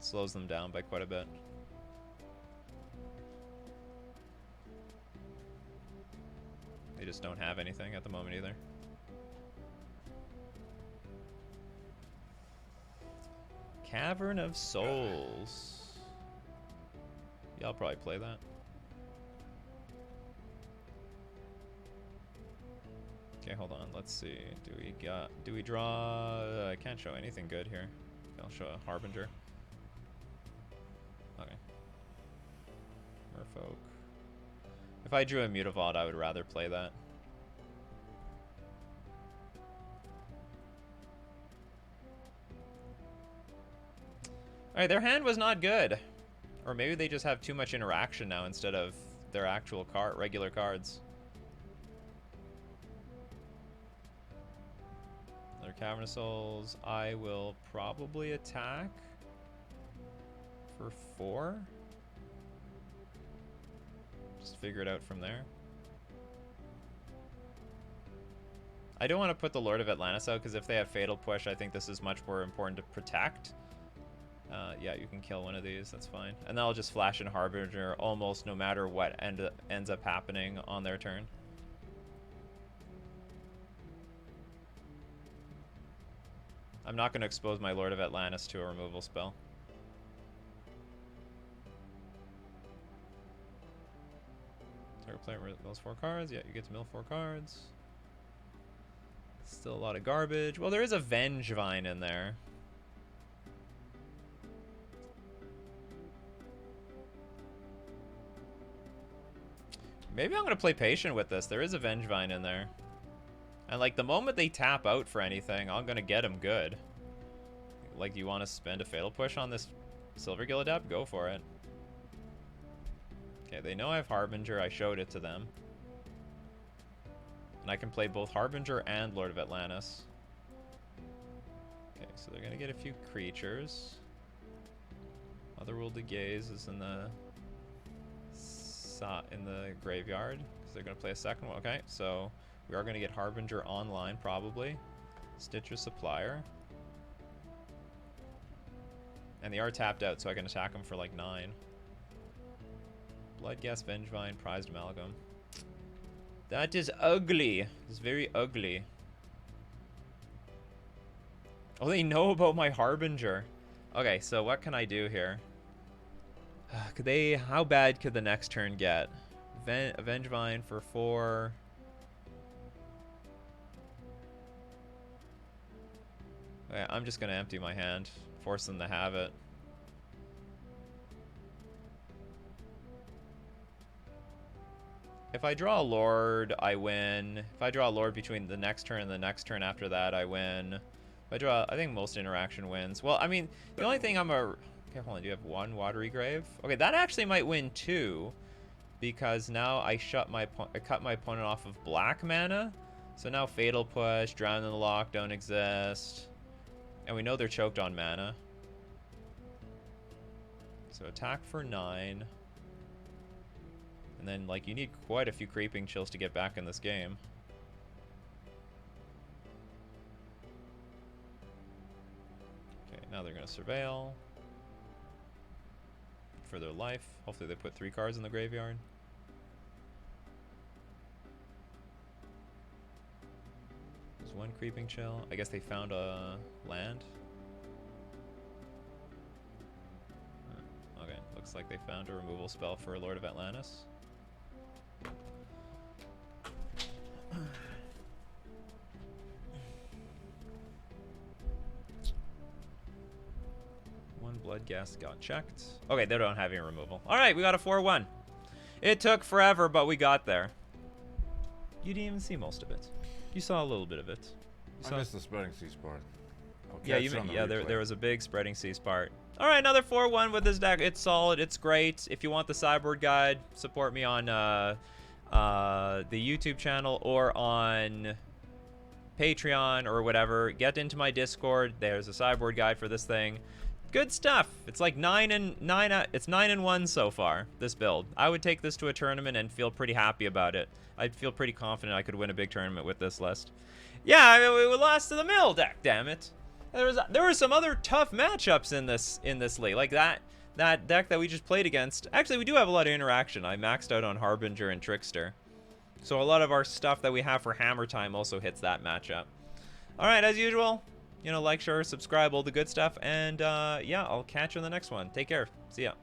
Slows them down by quite a bit. They just don't have anything at the moment either. Cavern of Souls. Yeah, I'll probably play that. Okay, hold on. Let's see. Do we draw? I can't show anything good here. I'll show a Harbinger. Okay. Merfolk. If I drew a Mutavault, I would rather play that. Alright, their hand was not good. Or maybe they just have too much interaction now instead of their actual regular cards. Cavern of Souls. I will probably attack for 4. Just figure it out from there. I don't want to put the Lord of Atlantis out because if they have Fatal Push, I think this is much more important to protect. Yeah, you can kill one of these. That's fine. And then I'll just flash in Harbinger almost no matter what ends up happening on their turn. I'm not going to expose my Lord of Atlantis to a removal spell. Target player mills 4 cards. Yeah, you get to mill 4 cards. Still a lot of garbage. Well, there is a Vengevine in there. Maybe I'm going to play patient with this. There is a Vengevine in there. And, like, the moment they tap out for anything, I'm going to get them good. Like, do you want to spend a Fatal Push on this Silvergill Adept? Go for it. Okay, they know I have Harbinger. I showed it to them. And I can play both Harbinger and Lord of Atlantis. Okay, so they're going to get a few creatures. Otherworldly Gaze is in the graveyard because they're gonna play a second one. Okay, so we are gonna get Harbinger online probably. Stitcher Supplier. And they are tapped out, so I can attack them for like 9. Bloodghast, Vengevine, Prized Amalgam. That is ugly. It's very ugly. Oh, they know about my Harbinger. Okay, so what can I do here? How bad could the next turn get? Vengevine for 4. Okay, I'm just gonna empty my hand. Force them to have it. If I draw a Lord, I win. If I draw a Lord between the next turn and the next turn after that, I win. If I draw, I think most interaction wins. Well, I mean, the only thing okay, hold on, do you have 1 Watery Grave? Okay, that actually might win 2. Because now I cut my opponent off of black mana. So now Fatal Push, Drown in the Lock don't exist. And we know they're choked on mana. So attack for 9. And then, like, you need quite a few Creeping Chills to get back in this game. Okay, now they're going to Surveil. For their life. Hopefully they put 3 cards in the graveyard. There's 1 Creeping Chill. I guess they found a land. Okay, looks like they found a removal spell for Lord of Atlantis. One Bloodghast got checked. Okay, they don't have any removal. All right, we got a 4-1. It took forever, but we got there. You didn't even see most of it. You saw a little bit of it. I missed the Spreading Seas part. Yeah, there was a big Spreading Seas part. All right, another 4-1 with this deck. It's solid. It's great. If you want the sideboard guide, support me on the YouTube channel or on Patreon or whatever. Get into my Discord. There's a sideboard guide for this thing. Good stuff. It's like 9-1 so far, this build. I would take this to a tournament and feel pretty happy about it. I'd feel pretty confident I could win a big tournament with this list. Yeah, I mean, we lost to the mill deck, damn it. There were some other tough matchups in this league, like that deck that we just played against. Actually, we do have a lot of interaction. I maxed out on Harbinger and Trickster. So a lot of our stuff that we have for Hammer Time also hits that matchup. All right, as usual, you know, like, share, subscribe, all the good stuff. And yeah, I'll catch you in the next one. Take care. See ya.